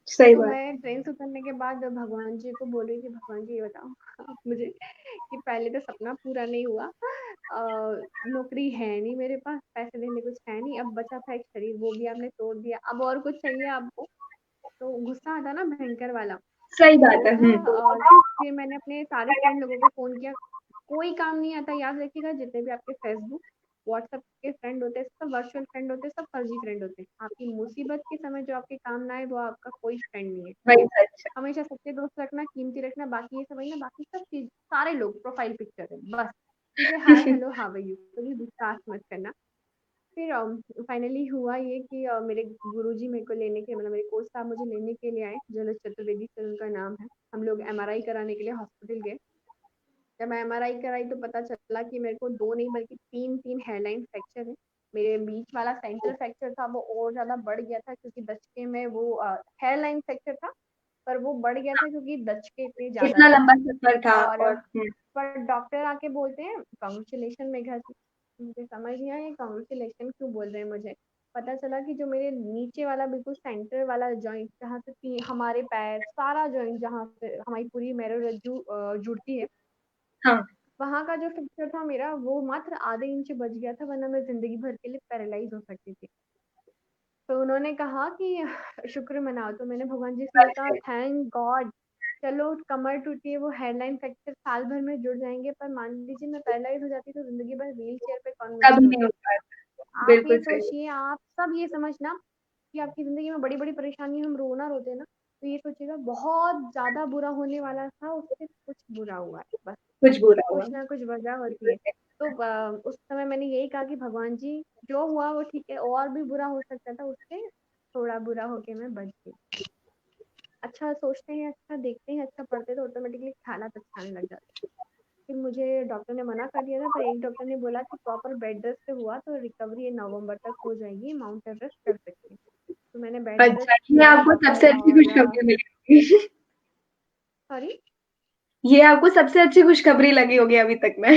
सही तो बात। मैं ट्रेन से उतरने के बाद भगवान जी को बोल रही थी, भगवान जी ये बताओ आप मुझे, कि पहले तो सपना पूरा नहीं हुआ, नौकरी है नहीं मेरे पास, पैसे देने कुछ है नहीं, अब बचा था एक शरीर, वो भी आपने तोड़ दिया, अब और कुछ चाहिए आपको? तो गुस्सा आता ना भयंकर वाला। सही तो बात है। था फिर मैंने अपने सारे फ्रेंड लोगों को फोन किया, कोई काम नहीं आता, याद रखिएगा, जितने भी आपके फेसबुक व्हाट्सएप के फ्रेंड होते हैं सब वर्चुअल फ्रेंड होते हैं, सब फर्जी फ्रेंड होते हैं। आपकी मुसीबत के समय जो आपके काम ना आए वो आपका कोई फ्रेंड नहीं है। वही सच है। हमेशा सच्चे दोस्त रखना, कीमती रखना, बाकी ये सब वही ना, बाकी सब चीज सारे लोग प्रोफाइल पिक्चर है बस, उनसे hi hello how are you, कभी विश्वास मत करना। फिर फाइनली हुआ ये कि मेरे गुरुजी मेरे को लेने के मतलब मेरे कोच साहब मुझे लेने के लिए आए, जलज चतुर्वेदी सर उनका नाम है। हम लोग एमआरआई कराने के लिए हॉस्पिटल गए। जब मैं एमआरआई कराई तो पता चला कि मेरे को 2 नहीं बल्कि 3 हेयरलाइन फ्रैक्चर है। मेरे बीच वाला सेंटर फ्रैक्चर था वो और ज़्यादा बढ़ गया था क्योंकि दचके में वो हेयरलाइन फ्रैक्चर था, पर वो बढ़ गया था क्योंकि दचके इतने ज़्यादा इतना थे। लंबा सफर था और और पर डॉक्टर आके बोलते हैं कांग्रेचुलेशन मेघा जी। मुझे समझ नहीं आया ये कांग्रेचुलेशन क्यों बोल रहे हैं मुझे। पता चला कि जो मेरे नीचे वाला बिल्कुल सेंटर वाला जॉइंट जहाँ से हमारे पैर सारा जॉइंट जहाँ से हमारी पूरी मेरुरज्जु जुड़ती है, हाँ। वहाँ का जो फ्रैक्चर था मेरा वो मात्र आधे इंच बच गया था, वरना मैं जिंदगी भर के लिए पैरालाइज हो सकती थी। तो उन्होंने कहा कि शुक्र मनाओ, तो मैंने भगवान जी से ये कहा थैंक गॉड। चलो कमर टूटी है वो हेयरलाइन फ्रैक्चर साल भर में जुड़ जाएंगे, पर मान लीजिए मैं पैरालाइज हो जाती तो जिंदगी भर व्हील चेयर पे कौन कभी मुझसे नहीं उठाए। होता है। आप ये बिल्कुल सही। सोचिए, आप सब ये समझना कि आपकी जिंदगी में बड़ी बड़ी परेशानी हम रोना रोते हैं ना, तो ये सोचिएगा बहुत ज्यादा बुरा होने वाला था, उससे कुछ बुरा हुआ है बस। कुछ बुरा हुआ। कुछ ना कुछ वजह होती है। तो उस समय मैंने यही कहा कि भगवान जी जो हुआ वो ठीक है, और भी बुरा हो सकता था, उससे थोड़ा बुरा होके मैं बच गई। अच्छा सोचते हैं, अच्छा देखते हैं, अच्छा पढ़ते हैं, तो ऑटोमेटिकली हालात अच्छा आने लग जाता है। फिर मुझे डॉक्टर ने मना कर दिया था, पर एक डॉक्टर ने बोला कि प्रॉपर बेड रेस्ट से हुआ तो रिकवरी नवंबर तक हो जाएगी, माउंट एवरेस्ट कर सकते हैं। तो मैंने बेड रेस्ट अच्छा, ये किया आपको डॉक्टर सबसे अच्छी और खुशखबरी मिली होगी। सॉरी। ये आपको सबसे अच्छी खुशखबरी लगी होगी अभी तक में।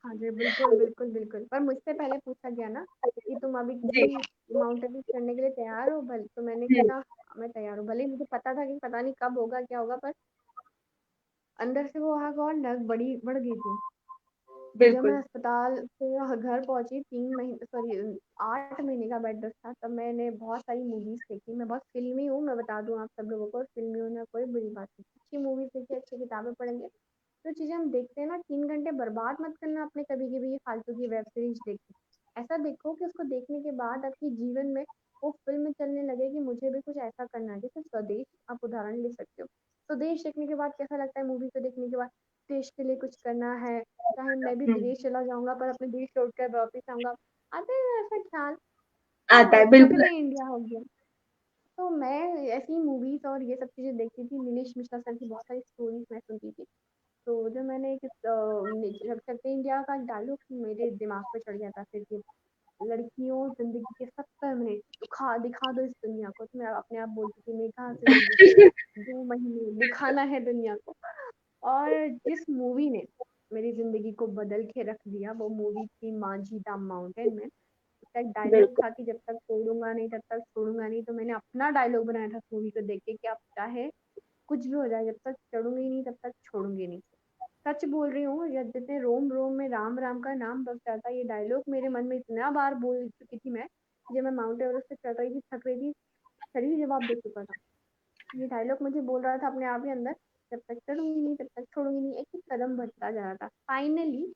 हाँ जी, बिल्कुल बिल्कुल बिल्कुल, पर मुझसे पहले पूछा गया ना कि तुम अभी जी। भी माउंट एवरेस्ट करने के लिए तैयार हो भले, तो मैंने हम्म, कहा "हाँ, मैं तैयार हूँ", भले ही मुझे पता था कि पता नहीं कब होगा क्या होगा, पर अंदर से वो आग और लग बड़ी बढ़ गई थी। जब मैं बिल्कुल। अस्पताल से घर पहुंची 3 महीने सॉरी 8 महीने का बेड रेस्ट था, तब मैंने बहुत सारी मूवीज देखी। मैं बहुत फिल्मी हूँ, मैं बता दूं आप सब लोगों को, फिल्मी होना कोई बुरी बात नहीं। अच्छी मूवीज देखिए, अच्छी किताबें पढ़ेंगे। जो चीजें हम देखते हैं ना, 3 घंटे बर्बाद मत करना अपने कभी कभी ये फालतू की वेब सीरीज देख के। ऐसा देखो कि उसको देखने के बाद आपके जीवन में वो फिल्म चलने लगे कि मुझे भी कुछ ऐसा करना है। जैसे स्वदेश आप उदाहरण ले सकते हो। स्वदेश देखने के बाद कैसा लगता है, मूवी को देखने के बाद देश के लिए कुछ करना है, चाहे मैं भी हम्म, विदेश चला जाऊंगा पर अपने देश छोड़ कर वापिस आऊंगा। आता है ना ऐसा ख्याल, आता तो है चक बिल्कुल। दे इंडिया हो गया। तो मैं ऐसी मूवीज और ये सब चीजें देखती थी। नीलेश मिश्रा सर की बहुत सारी स्टोरीज मैं सुनती थी। तो जब मैंने एक चक चक दे इंडिया का डायलॉग मेरे दिमाग पे चढ़ गया था फिर कि लड़कियों जिंदगी के 70 मिनट दिखा दिखा दो इस दुनिया को, तो मैं अपने आप बोलती थी मेघा जिंदगी के 2 महीने दिखाना है दुनिया को। और जिस मूवी ने मेरी जिंदगी को बदल के रख दिया वो मूवी थी मांझी द माउंटेन में। उसका एक डायलॉग बिल्कुल। था कि जब तक छोड़ूंगा नहीं तब तक छोड़ूंगा नहीं, तो मैंने अपना डायलॉग बनाया था मूवी को देख के कि अब चाहे कुछ भी हो जाए, जब तक चढ़ूंगी नहीं तब तक छोड़ूंगी नहीं। सच बोल रही हूँ, जब जितने रोम रोम में राम राम का नाम बस जाता, ये डायलॉग मेरे मन में इतना बार बोल चुकी थी मैं। जब मैं माउंट एवरेस्ट पे चढ़ रही थी, थक रही थी, शरीर जवाब दे चुका था। ये डायलॉग मुझे बोल रहा था अपने आप ही अंदर, जब तक चढ़ूंगी नहीं तब तक छोड़ूंगी नहीं, एक एक कदम बढ़ता जा रहा था। फाइनली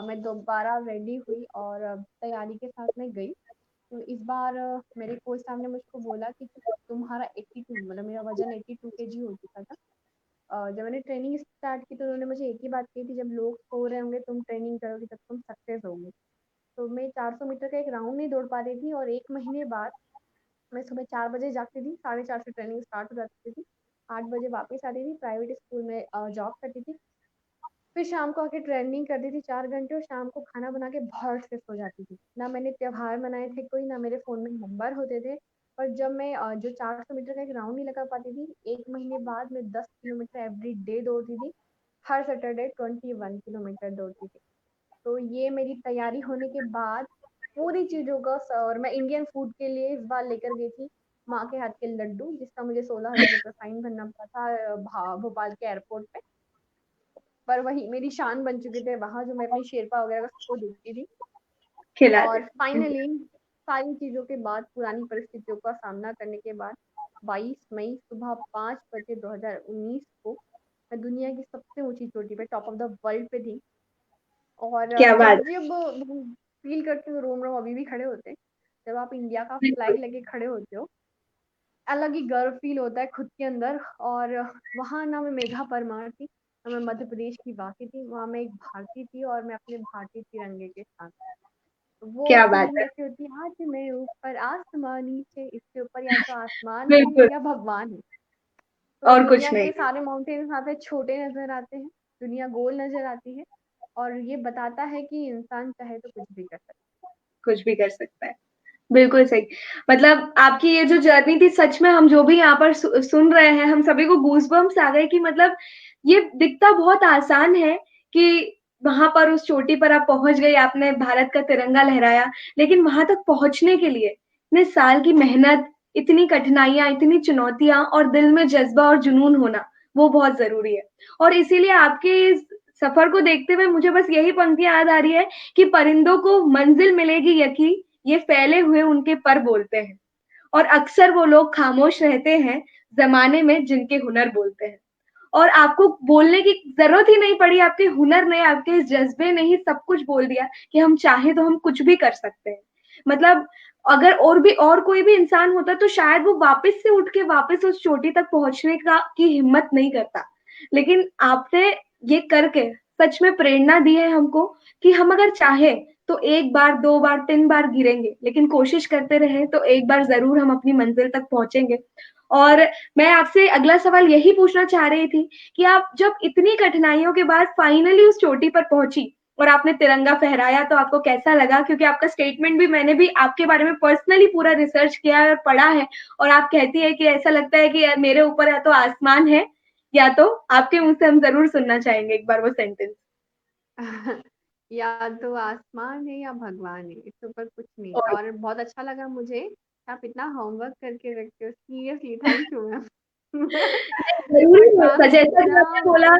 मैं दोबारा रेडी हुई और तैयारी के साथ मैं गई। तो इस बार मेरे कोच साहब ने मुझको बोला कि तुम्हारा 82 मतलब मेरा वजन 82 kg हो चुका था। जब मैंने ट्रेनिंग स्टार्ट की तो उन्होंने मुझे एक ही बात कही थी, जब लोग सो रहे होंगे तुम ट्रेनिंग करोगी तब तुम सक्सेस होगी। तो मैं 400 मीटर का एक राउंड नहीं दौड़ पा रही थी, और 1 महीने बाद मैं सुबह 4 बजे जागती थी, 4:30 से ट्रेनिंग स्टार्ट हो जाती थी, 8 बजे वापस आती थी, प्राइवेट स्कूल में जॉब करती थी। फिर शाम को आके ट्रेनिंग करती थी 4 घंटे, और शाम को खाना बना के भर से सो जाती थी। ना मैंने त्योहार मनाए थे कोई, ना मेरे फ़ोन में नंबर होते थे। पर जब मैं जो 400 मीटर का एक राउंड नहीं लगा पाती थी, 1 महीने बाद मैं 10 किलोमीटर एवरी डे दौड़ती थी। हर सैटरडे 21 किलोमीटर दौड़ती थी। तो ये मेरी तैयारी होने के बाद पूरी चीज़ों का और मैं इंडियन फूड के लिए इस बार लेकर गई थी माँ के हाथ के लड्डू, जिसका मुझे 16,000 रुपये फाइन भरना पड़ा था भोपाल के एयरपोर्ट पे। पर वही मेरी शान बन चुके थे वहाँ, जो मैं अपनी शेरपा वगैरह सबको देखती थी। खिला और दे। फाइनली सारी चीज़ों के बाद, पुरानी परिस्थितियों का सामना करने के बाद, 22 मई सुबह 5 बजे 2019 को मैं दुनिया की सबसे ऊंची चोटी पे, टॉप ऑफ द वर्ल्ड पे थी। और क्या बात जब जब फील करते हो, रोम रोम अभी भी खड़े होते हैं जब आप इंडिया का है। फ्लैग लेके खड़े होते हो। अलग ही गर्व फील होता है खुद के अंदर। और वहाँ ना मैं मेघा परमार थी, ना मैं मध्य प्रदेश की वासी थी, वहाँ मैं एक भारतीय थी और मैं अपने भारतीय तिरंगे के साथ। वो क्या बात फीलिंग है। ऐसी होती है, आज मेरे ऊपर आसमां नीचे, इसके ऊपर या तो आसमान है बिल्कुल। या भगवान है। तो और कुछ दुनिया नहीं। के सारे माउंटेन वहाँ पे छोटे नजर आते हैं, दुनिया गोल नजर आती है, और ये बताता है कि इंसान चाहे तो कुछ भी कर सकता कुछ भी कर सकता है। बिल्कुल सही। मतलब आपकी ये जो जर्नी थी, सच में हम जो भी यहाँ पर सुन रहे हैं, हम सभी को गूज़बम्प्स आ गए कि मतलब ये दिखता बहुत आसान है कि वहां पर उस चोटी पर आप पहुंच गई, आपने भारत का तिरंगा लहराया, लेकिन वहां तक पहुंचने के लिए इतने साल की मेहनत, इतनी कठिनाइयां, इतनी चुनौतियां और दिल में जज्बा और जुनून होना, वो बहुत जरूरी है। और इसीलिए आपके इस सफर को देखते हुए मुझे बस यही पंक्तियां याद आ रही है कि परिंदों को मंजिल मिलेगी यकी, ये फैले हुए उनके पर बोलते हैं, और अक्सर वो लोग खामोश रहते हैं जमाने में जिनके हुनर बोलते हैं। और आपको बोलने की जरूरत ही नहीं पड़ी, आपके हुनर ने, आपके इस जज्बे ने ही सब कुछ बोल दिया कि हम चाहे तो हम कुछ भी कर सकते हैं। मतलब अगर और कोई भी इंसान होता तो शायद वो वापस से उठ के वापस उस चोटी तक पहुंचने का की हिम्मत नहीं करता। लेकिन आपने ये करके सच में प्रेरणा दी है हमको कि हम अगर चाहे तो एक बार, दो बार, तीन बार गिरेंगे, लेकिन कोशिश करते रहे तो एक बार जरूर हम अपनी मंजिल तक पहुंचेंगे। और मैं आपसे अगला सवाल यही पूछना चाह रही थी कि आप जब इतनी कठिनाइयों के बाद फाइनली उस चोटी पर पहुंची और आपने तिरंगा फहराया, तो आपको कैसा लगा? क्योंकि आपका स्टेटमेंट भी, मैंने भी आपके बारे में पर्सनली पूरा रिसर्च किया है और पढ़ा है, और आप कहती है कि ऐसा लगता है कि यार मेरे ऊपर या तो आसमान है, या तो आपके मुंह से हम जरूर सुनना चाहेंगे एक बार वो सेंटेंस। है। या तो आसमान है या भगवान है, इसके ऊपर कुछ नहीं। और और बहुत अच्छा लगा मुझे, आप इतना होमवर्क करके रखते हो, सीरियसली थैंक यू मैम। जरूरी बट होता, मैम जैसा कि मेरा, आपने बोला।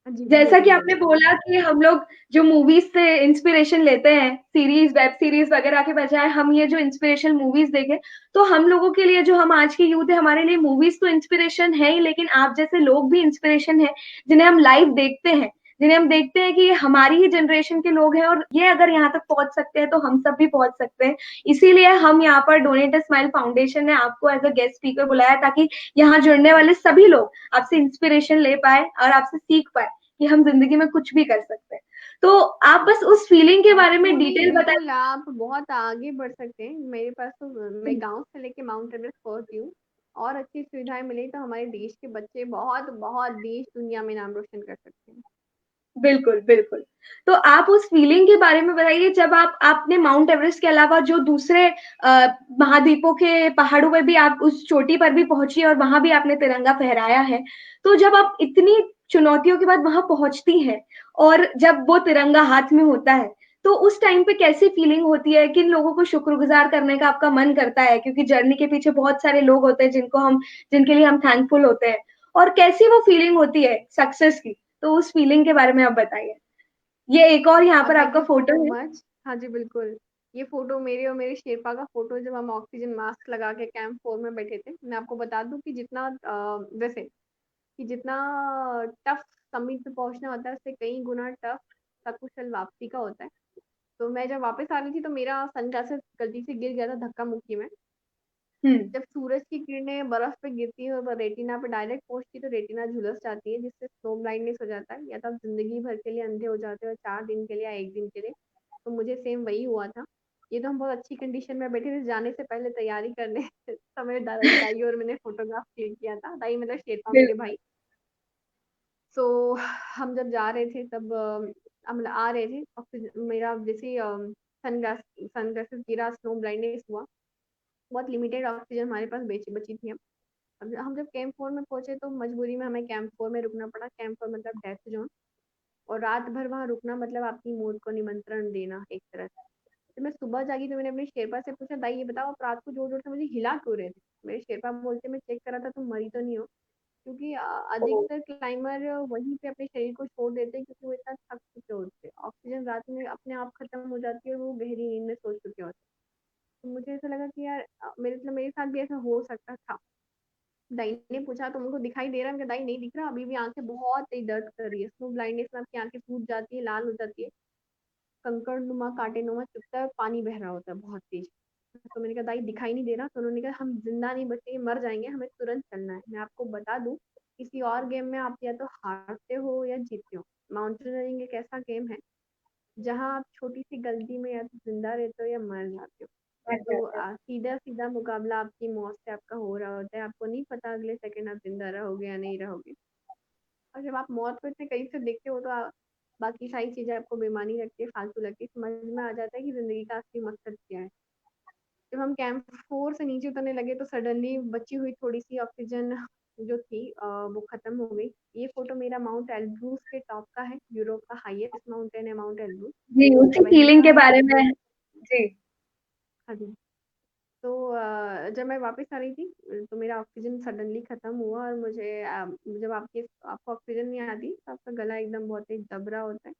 जी जैसा कि बोलिए आपने बोलिए। बोला कि हम लोग जो मूवीज से इंस्पिरेशन लेते हैं, सीरीज, वेब सीरीज वगैरह के बजाय हम ये जो इंस्पिरेशनल मूवीज देखें, तो हम लोगों के लिए, जो हम आज की यूथ है, हमारे लिए मूवीज तो इंस्पिरेशन है ही, लेकिन आप जैसे लोग भी इंस्पिरेशन है, जिन्हें हम लाइव देखते हैं, जिन्हें हम देखते हैं कि ये हमारी ही जनरेशन के लोग हैं, और ये अगर यहाँ तक पहुंच सकते हैं तो हम सब भी पहुंच सकते हैं। इसीलिए हम यहाँ पर डोनेट अ स्माइल फाउंडेशन ने आपको एज अ गेस्ट स्पीकर बुलाया, ताकि यहाँ जुड़ने वाले सभी लोग आपसे इंस्पिरेशन ले पाए और आपसे सीख पाए कि हम जिंदगी में कुछ भी कर सकते हैं। तो आप बस उस फीलिंग के बारे में ट्रूली डिटेल बिल्कुल, बताइए। आप बहुत आगे बढ़ सकते हैं। मेरे पास तो, मैं गांव से लेके माउंट एवरेस्ट पहुंची हूँ, और अच्छी सुविधाएं मिली तो हमारे देश के बच्चे बहुत बहुत देश दुनिया में नाम रोशन कर सकते हैं। बिल्कुल, बिल्कुल। तो आप उस फीलिंग के बारे में बताइए, जब आपने माउंट एवरेस्ट के अलावा जो दूसरे महाद्वीपों के पहाड़ों में भी आप उस चोटी पर भी पहुंची और वहां भी आपने तिरंगा फहराया है। तो जब आप इतनी चुनौतियों के बाद वहां पहुंचती हैं और जब वो तिरंगा हाथ में होता है, तो उस टाइम पे कैसी फीलिंग होती है? किन लोगों को शुक्रगुजार करने का आपका मन करता है? क्योंकि जर्नी के पीछे बहुत सारे लोग होते हैं जिनके लिए हम थैंकफुल होते हैं। और कैसी वो फीलिंग होती है सक्सेस की? तो उस फीलिंग के बारे में आप बताइए। ये एक और यहाँ पर थैंक आपका यू फोटो सो है। मच। हाँ जी बिल्कुल, ये फोटो मेरे और मेरे शेरपा का फोटो, जब हम ऑक्सीजन मास्क लगा के कैंप 4 में बैठे थे। मैं आपको बता दूं कि जितना वैसे कि जितना टफ समिट पे पहुंचना होता है, उससे कई गुना टफ सकुशल वापसी का होता है। तो मैं जब वापस आ रही थी तो मेरा सनग्लासेस गलती से गिर गया था धक्का मुक्की में। हम्म। जब सूरज की किरणें बर्फ पे गिरती है और वो रेटिना पे डायरेक्ट पहुंचती है, तो रेटिना झुलस जाती है, जिससे स्नो ब्लाइंडनेस हो जाता है, या तो आप जिंदगी भर के लिए अंधे हो जाते हो, 4 दिन के लिए या 1 दिन के लिए। तो मुझे सेम वही हुआ था। ये तो हम बहुत अच्छी कंडीशन में बैठे थे, जाने से पहले तैयारी करने समय दाई दाई और मैंने फोटोग्राफ क्लिक किया था। दाई मतलब शेरपा बिल, मेरे भाई। सो हम जब जा रहे थे तब हम आ रहे थे, ऑक्सीजन मेरा जैसे सनग्लासेस गिरा, स्नो ब्लाइंडनेस हुआ। बहुत लिमिटेड ऑक्सीजन हमारे पास बची बची थी। अब हम जब कैंप 4 में पहुंचे तो मजबूरी में हमें कैंप 4 में रुकना पड़ा। कैंप 4 मतलब डेथ जोन, और रात भर वहां रुकना मतलब अपनी मौत को निमंत्रण देना एक तरह से। तो मैं सुबह जागी तो मैंने अपने शेरपा से पूछा, दाई ये बताओ आप रात को जोर जोर से मुझे हिला क्यों रहे थे? मेरे शेरपा बोलते, मैं चेक करा था तुम मरी तो नहीं हो। क्योंकि अधिकतर क्लाइमर वहीं पे अपने शरीर को छोड़ देते हैं, क्योंकि वो इतना थक चुके होते हैं, ऑक्सीजन रात में अपने आप खत्म हो जाती है और वो गहरी नींद में सो चुके होते हैं। तो मुझे ऐसा लगा कि यार मेरे साथ भी ऐसा हो सकता था। दाई ने पूछा तो उनको दिखाई दे रहा है? दाई नहीं दिख रहा, अभी भी आंखें बहुत तेज दर्द कर रही है, स्नो ब्लाइंडनेस में आपकी आंखें सूज जाती है, लाल हो जाती है, कंकड़ नुमा कांटे नुमा चुभता है, पानी बह रहा होता है बहुत तेज। तो मैंने कहा दाई दिखाई नहीं दे रहा? तो उन्होंने कहा हम जिंदा नहीं बचेंगे, मर जाएंगे, हमें तुरंत चलना है। मैं आपको बता दूं, किसी और गेम में आप या तो हारते हो या जीतते हो, माउंटेनियरिंग एक ऐसा गेम है जहाँ आप छोटी-सी गलती में या तो ज़िंदा रहते हो या मर जाते हो। मर तो जाते हैं। सीधा-सीधा मुकाबला आपकी मौत से आपका हो रहा होता है, आपको नहीं पता अगले सेकंड आप ज़िंदा रहोगे या नहीं रहोगे। और जब आप मौत को इतने करीब से देखते हो तो बाकी सारी चीज़ें आपको बेमानी लगती है, फालतू लगती है, समझ में आ जाता है कि ज़िंदगी का असली मकसद क्या है। जब हम कैंप 4 से नीचे उतरने लगे तो सडनली बची हुई थोड़ी-सी ऑक्सीजन जो थी वो खत्म हो गई। ये फ़ोटो मेरा माउंट एल्ब्रूस के टॉप का है, यूरोप का हाईएस्ट माउंटेन है माउंट एल्ब्रूस, जी, उसी वहीं फीलिंग का के है। बारे में। जी। हाँ जी। तो जब मैं वापस आ रही थी तो मेरा ऑक्सीजन सडनली खत्म हुआ और मुझे जब आपको ऑक्सीजन नहीं आती तो आपका गला एकदम बहुत ही दब रहा होता है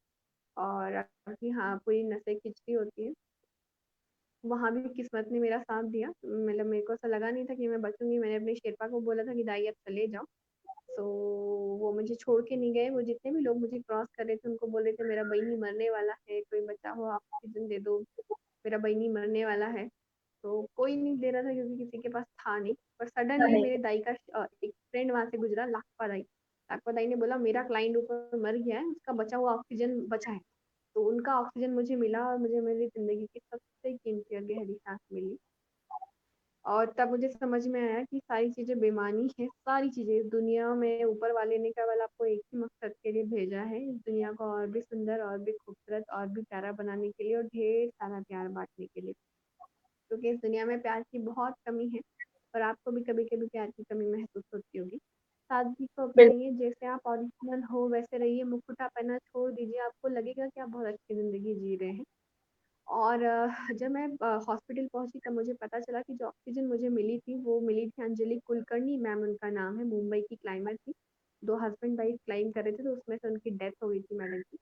और आपकी हाँ पूरी नसें खिंचती होती है। वहाँ भी किस्मत ने मेरा साथ दिया, मतलब मेरे को ऐसा लगा नहीं था कि मैं बचूंगी। मैंने अपने शेरपा को बोला था कि दाई अब चले जाओ, तो वो मुझे छोड़ के नहीं गए। वो जितने भी लोग मुझे क्रॉस कर रहे थे उनको बोल रहे थे मेरा बहनी मरने वाला है, कोई बचा हो आप ऑक्सीजन दे दो, मेरा बहनी मरने वाला है। तो कोई नहीं दे रहा था क्योंकि किसी के पास था नहीं। पर सडनली नहीं। मेरे दाई का एक फ्रेंड वहां से गुजरा, लाखपा दाई। लाखपा दाई ने बोला मेरा क्लाइंट ऊपर मर गया है, उसका बचा हुआ ऑक्सीजन बचा है। तो उनका ऑक्सीजन मुझे मिला और मुझे मेरी जिंदगी की सबसे कीमती और गहरी सांस मिली। और तब मुझे समझ में आया कि सारी चीजें बेमानी है, सारी चीजें दुनिया में ऊपर वाले ने केवल आपको एक ही मकसद के लिए भेजा है, इस दुनिया को और भी सुंदर और भी खूबसूरत और भी प्यारा बनाने के लिए और ढेर सारा प्यार बांटने के लिए। क्योंकि इस दुनिया में प्यार की बहुत कमी है और आपको भी कभी कभी प्यार की कमी महसूस होती होगी। सादगी को बिल्कुल। अपनाइए, जैसे आप ओरिजिनल हो वैसे रहिए, मुकुटा पहनना छोड़ दीजिए, आपको लगेगा कि आप बहुत अच्छी जिंदगी जी रहे हैं। और जब मैं हॉस्पिटल पहुंची तब मुझे पता चला कि जो ऑक्सीजन मुझे मिली थी वो मिली थी अंजलि कुलकर्णी मैम, उनका नाम है, मुंबई की क्लाइमर थी। दो हस्बैंड वाइफ क्लाइम कर रहे थे तो उसमें से उनकी डेथ हो गई थी मैडम की।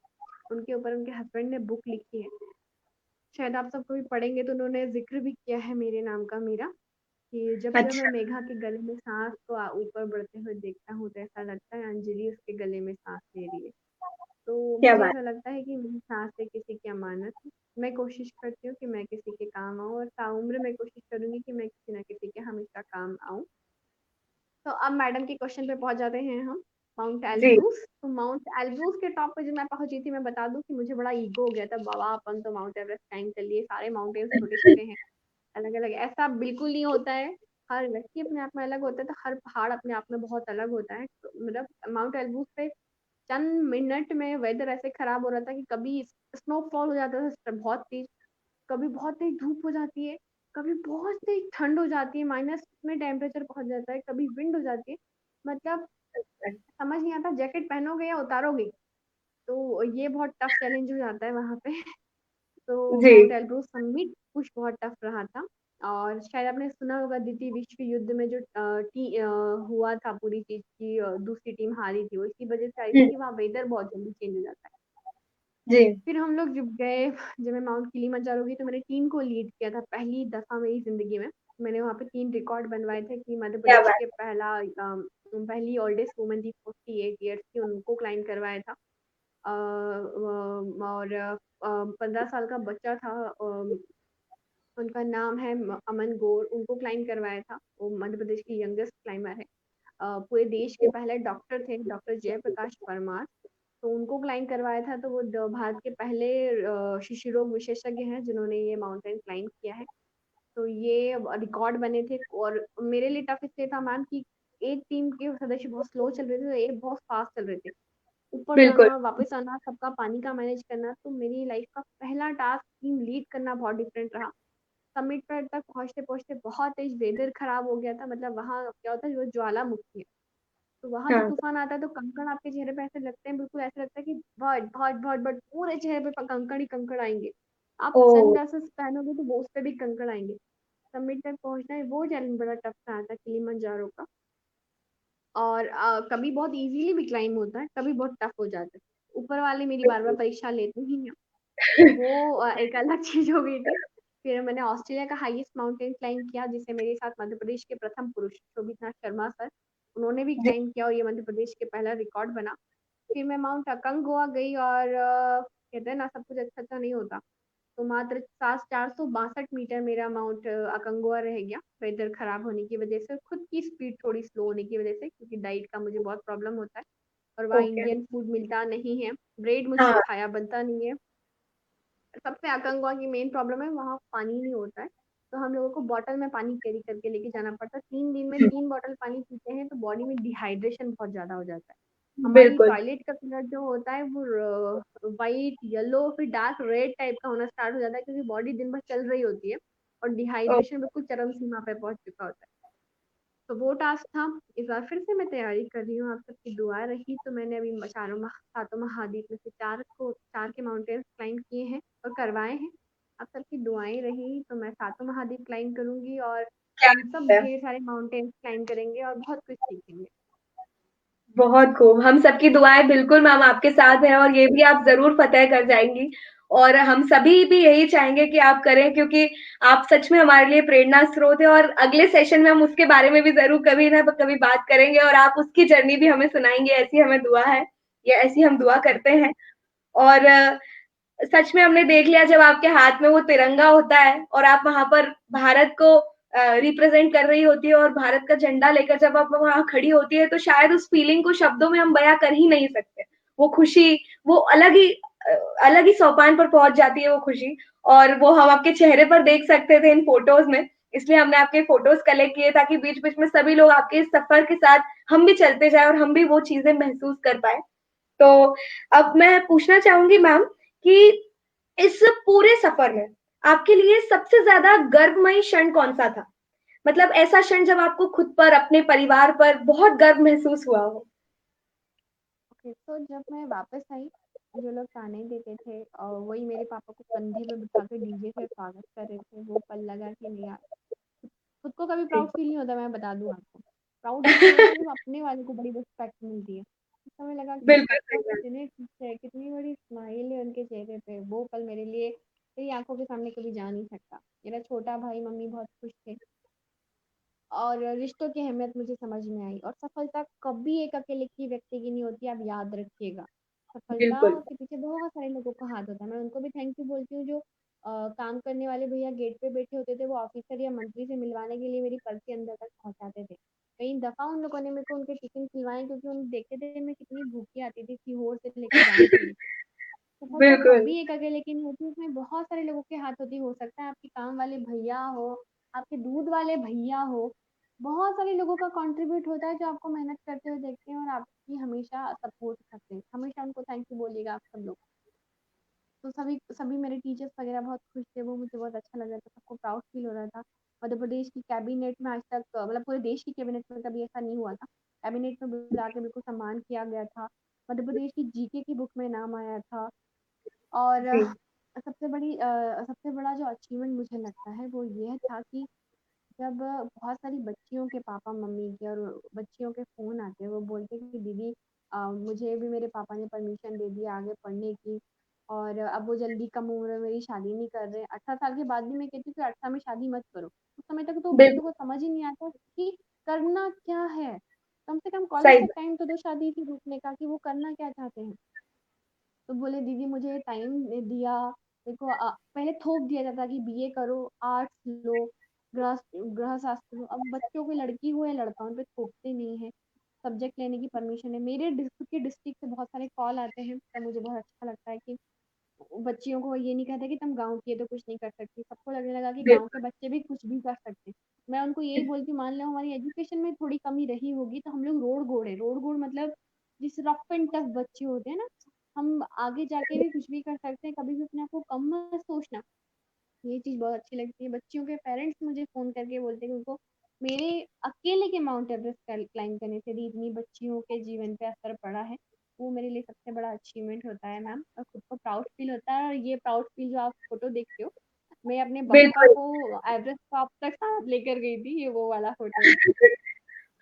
उनके ऊपर उनके हस्बैंड ने बुक लिखी है, शायद आप सब कभी पढ़ेंगे तो उन्होंने जिक्र भी किया है मेरे नाम का, मीरा, कि जब जब मैं अच्छा। मेघा के गले में सांस को ऊपर बढ़ते हुए देखता हूँ तो ऐसा लगता है अंजलि उसके गले में सांस ले रही है। तो क्या मुझे बात। ऐसा लगता है कि मेरी सांस है किसी की अमानत है। मैं कोशिश करती हूँ कि मैं किसी के काम आऊँ और ताउम्र मैं कोशिश करूंगी कि मैं किसी ना किसी के हमेशा काम आऊँ। तो अब मैडम के क्वेश्चन पे पहुंच जाते हैं हम, माउंट जी। एल्ब्रूस। तो माउंट एल्ब्रूस के टॉप पे जब मैं पहुंची थी, मैं बता दूं कि मुझे बड़ा ईगो हो गया था, बाबा अपन तो माउंट एवरेस्ट क्लाइम कर लिए, सारे माउंटेन्स छोटे छोटे हैं, अलग अलग। ऐसा बिल्कुल नहीं होता है, हर व्यक्ति अपने आप में अलग होता है, तो हर पहाड़ अपने आप में बहुत अलग होता है। तो मतलब माउंट एल्ब्रूस पे चंद मिनट में वेदर ऐसे खराब हो रहा था कि कभी स्नोफॉल हो जाता था बहुत तेज, कभी बहुत तेज धूप हो जाती है, कभी बहुत तेज ठंड हो जाती है, माइनस में टेम्परेचर पहुंच जाता है, कभी विंड हो जाती है। मतलब समझ नहीं आता जैकेट पहनोगे या उतारोगे। तो ये बहुत टफ चैलेंज हो जाता है वहाँ पे। तो जी। माउंट एल्ब्रूस समिट कुछ बहुत टफ रहा था। और शायद आपने सुना होगा द्वितीय विश्व युद्ध में जो हुआ था पूरी चीज की, दूसरी टीम हारी थी, वो इसी वजह से आई थी हम्म। कि वहाँ वेदर बहुत जल्दी चेंज हो जाता है। जी। फिर हम लोग जब गए, जब मैं माउंट किलिमंजारो गई तो मैंने टीम को लीड किया था पहली दफा मेरी जिंदगी में। मैंने वहाँ पे 3 रिकॉर्ड बनवाए थे कि मध्य क्या प्रदेश बात। के पहली ओल्डेस्ट वुमन थी, 48 ईयर्स की, उनको क्लाइम करवाया था। और 15 साल का बच्चा था, उनका नाम है अमन गौर, उनको क्लाइम करवाया था, वो मध्य प्रदेश की यंगेस्ट क्लाइमर है। पूरे देश के पहले डॉक्टर थे, डॉक्टर जयप्रकाश परमार, तो उनको क्लाइम करवाया था। तो वो भारत के पहले शिशु रोग विशेषज्ञ हैं जिन्होंने ये माउंटेन क्लाइम किया है। तो ये रिकॉर्ड बने थे। और मेरे लिए टफ इसलिए था मैम कि एक टीम के सदस्य बहुत स्लो चल रहे थे, तो एक बहुत फास्ट चल रहे थे, ऊपर बिल्कुल। जाना वापस आना, सबका पानी का मैनेज करना। तो मेरी लाइफ का पहला टास्क टीम लीड करना बहुत डिफरेंट रहा। समिट पर तक पहुंचते पहुंचते बहुत तेज वेदर खराब हो गया था, मतलब वहाँ क्या होता है, जो ज्वालामुखी है, तो वहां जब हाँ। तूफान आता है तो कंकड़ आपके चेहरे पे ऐसे लगते हैं, बिल्कुल ऐसा लगता है कि भट भट भट भट पूरे चेहरे पे कंकड़ ही कंकड़ आएंगे। आप ओ। सन ग्लासेस पहनोगे तो वो उस पे भी कंकड़ आएंगे। समिट तक पहुंचना है, वो चैलेंज बड़ा टफ रहा था किलिमंजारो का। और कभी बहुत इजीली भी क्लाइम होता है, कभी बहुत टफ हो जाता है, ऊपर वाले मेरी बार बार परीक्षा लेते ही हैं। तो वो एक अलग चीज हो गई थी। फिर मैंने ऑस्ट्रेलिया का हाईएस्ट माउंटेन क्लाइम किया, जिसे मेरे साथ मध्य प्रदेश के प्रथम पुरुष शोभितनाथ शर्मा सर, उन्होंने भी जी। क्लाइम किया और ये मध्य प्रदेश के पहला रिकॉर्ड बना। फिर मैं माउंट अकंगुआ गई और कहते हैं ना सब कुछ अच्छा अच्छा नहीं होता। तो मात्र 462 मीटर मेरा माउंट अकंगुआ रह गया, वेदर खराब होने की वजह से, खुद की स्पीड थोड़ी स्लो होने की वजह से, क्योंकि डाइट का मुझे बहुत प्रॉब्लम होता है और वहाँ ओके। इंडियन फूड मिलता नहीं है, ब्रेड मुझसे हाँ। खाया बनता नहीं है। सब पे आकांक्षा की मेन प्रॉब्लम है, वहाँ पानी नहीं होता है, तो हम लोगों को बॉटल में पानी कैरी करके लेके जाना पड़ता है। 3 दिन में 3 बॉटल पानी पीते हैं तो बॉडी में डिहाइड्रेशन बहुत ज्यादा हो जाता है। हमारी बिल्कुल, टॉयलेट का कलर जो होता है वो वाइट, येलो, फिर डार्क रेड टाइप का होना स्टार्ट हो जाता है, क्योंकि बॉडी दिन भर चल रही होती है और ओ, डिहाइड्रेशन बिल्कुल चरम सीमा पे पहुंच चुका होता है। तो वो टास्क था। इस बार फिर से मैं तैयारी कर रही हूँ, आप सबकी दुआ रही तो मैंने अभी सातों महाद्वीप में से 4 के माउंटेन्स क्लाइंब किए हैं और करवाए हैं। आप सबकी दुआएं रही तो मैं सातों महाद्वीप क्लाइंब करूंगी, और क्या हम सब बात है। ढेर सारे माउंटेन्स क्लाइंब करेंगे और बहुत कुछ सीखेंगे। बहुत खूब, हम सबकी दुआएं बिल्कुल मैम आपके साथ है और ये भी आप जरूर फतेह कर जाएंगी। और हम सभी भी यही चाहेंगे कि आप करें, क्योंकि आप सच में हमारे लिए प्रेरणा स्रोत है। और अगले सेशन में हम उसके बारे में भी जरूर कभी ना कभी बात करेंगे और आप उसकी जर्नी भी हमें सुनाएंगे, ऐसी हमें दुआ है, या ऐसी हम दुआ जी। करते हैं। और सच में हमने देख लिया जब आपके हाथ में वो तिरंगा होता है और आप वहां पर भारत को रिप्रेजेंट कर रही होती है और भारत का झंडा लेकर जब आप वहां खड़ी होती है, तो शायद उस फीलिंग को शब्दों में हम बयां कर ही नहीं सकते। वो खुशी, वो अलग ही सोपान पर पहुंच जाती है वो खुशी। और वो हम आपके चेहरे पर देख सकते थे इन फोटोज में, इसलिए हमने आपके फोटोज कलेक्ट किए ताकि बीच बीच में सभी लोग आपके इस सफर के साथ हम भी चलते जाए और हम भी वो चीजें महसूस कर पाए। तो अब मैं पूछना चाहूंगी मैम कि इस पूरे सफर में आपके लिए सबसे ज्यादा गर्वमयी क्षण कौन सा था? मतलब ऐसा क्षण जब आपको खुद पर, अपने परिवार पर बहुत गर्व महसूस हुआ हो। ओके, तो जब मैं वापस आई, जो लोग ताने देते थे और वही मेरे पापा को कंधे पे बिठा के डीजे से स्वागत कर रहे थे, वो पल लगा कि नहीं यार, खुद को कभी प्राउड फील नहीं होता, मैं बता दूं आपको। प्राउड उस समय होता है जब अपने वाले को बड़ी रिस्पेक्ट मिलती है। उस समय लगा कि बिल्कुल पापा सही बात। कितने खुश है, कितनी बड़ी स्माइल है उनके चेहरे पे। वो पल मेरे लिए मेरी आंखों के सामने कभी जा नहीं सकता। मेरा छोटा भाई, मम्मी बहुत खुश थे, और रिश्तों की अहमियत मुझे समझ में आई। और सफलता कभी एक अकेले की व्यक्ति की नहीं होती, आप याद रखिएगा। सफलता बिल्कुल, के पीछे बहुत सारे लोगों का हाथ होता है। मैं उनको भी थैंक यू बोलती हूँ जो काम करने वाले भैया गेट पे बैठे होते थे, वो ऑफिसर या मंत्री से मिलवाने के लिए मेरी पर्ची अंदर तक पहुंचाते थे। कई दफा उन लोगों ने मेरे को उनके टिफिन खिलवाए, क्योंकि उन देखते थे मैं कितनी भूखी आती थी सीहोर से लेके गाँव से लेके। सफलता बिल्कुल, कभी एक अकेले की नहीं होती, उसमें बहुत सारे लोगों के हाथ होती। हो सकता है आपके काम वाले भैया हो, आपके दूध वाले भैया हो, बहुत सारे लोगों का कंट्रीब्यूट होता है जो आपको मेहनत करते हुए देखते हैं और आपकी हमेशा सपोर्ट करते हैं। हमेशा उनको थैंक यू बोलिएगा आप सब लोग। तो सभी सभी मेरे टीचर्स वगैरह बहुत खुश थे, वो मुझे बहुत अच्छा लग रहा था, सबको प्राउड फील हो रहा था। मध्य प्रदेश की कैबिनेट में आज तक मतलब पूरे देश की कैबिनेट में कभी ऐसा नहीं हुआ था। कैबिनेट में बुला के बिल्कुल सम्मान किया गया था। मध्य प्रदेश की जीके की बुक में नाम आया था। और जी, सबसे बड़ा जो अचीवमेंट मुझे लगता है वो ये था कि जब बहुत सारी बच्चियों के पापा मम्मी के और बच्चियों के फ़ोन आते हैं, वो बोलते हैं कि दीदी मुझे भी मेरे पापा ने परमिशन दे दिया आगे पढ़ने की, और अब वो जल्दी कम उम्र में मेरी शादी नहीं कर रहे। 18 साल के बाद भी मैं कहती हूँ कि 18 में शादी मत करो। उस समय तक तो बच्चों को बिल्कुल समझ ही नहीं आता कि करना क्या है। कम से कम कॉलेज सही तक बात, टाइम तो दो शादी से रुकने का, कि वो करना क्या चाहते हैं। तो बोले दीदी मुझे टाइम दिया। देखो पहले थोप दिया जाता कि बीए करो, आर्ट्स लो, गृह गृह शास्त्र लो। अब बच्चों को, लड़की हो या लड़का, उन पे थोपते नहीं है। सब्जेक्ट लेने की परमिशन है। मेरे खुद के डिस्ट्रिक्ट से बहुत सारे कॉल आते हैं, तब मुझे बहुत अच्छा लगता है कि बच्चियों को ये नहीं कहता कि तुम गाँव की है तो कुछ नहीं कर सकती। सबको लगने लगा कि गाँव के बिल्कुल, बच्चे भी कुछ भी कर सकते हैं। मैं उनको यही बोलती हूँ, मान लो हमारी एजुकेशन में थोड़ी कमी रही होगी तो हम लोग रोड गोड़ है। रोड गोड़ मतलब जिस रफ एंड टफ बच्चे होते हैं ना, हम आगे जाके भी कुछ भी कर सकते हैं। कभी भी अपने आप को कम मत सोचना। ये चीज़ बहुत अच्छी लगती है। बच्चियों के पेरेंट्स मुझे फ़ोन करके बोलते हैं कि उनको मेरे अकेले के माउंट एवरेस्ट क्लाइंब करने से भी इतनी बच्चियों के जीवन पे असर पड़ा है। वो मेरे लिए सबसे बड़ा अचीवमेंट होता है मैम, और खुद को प्राउड फील होता है। और ये प्राउड फील जो आप फोटो देखते हो, मैं अपने बप्पा बिल्कुल। को एवरेस्ट टॉप तक साथ लेकर गई थी, ये वो वाला फोटो है।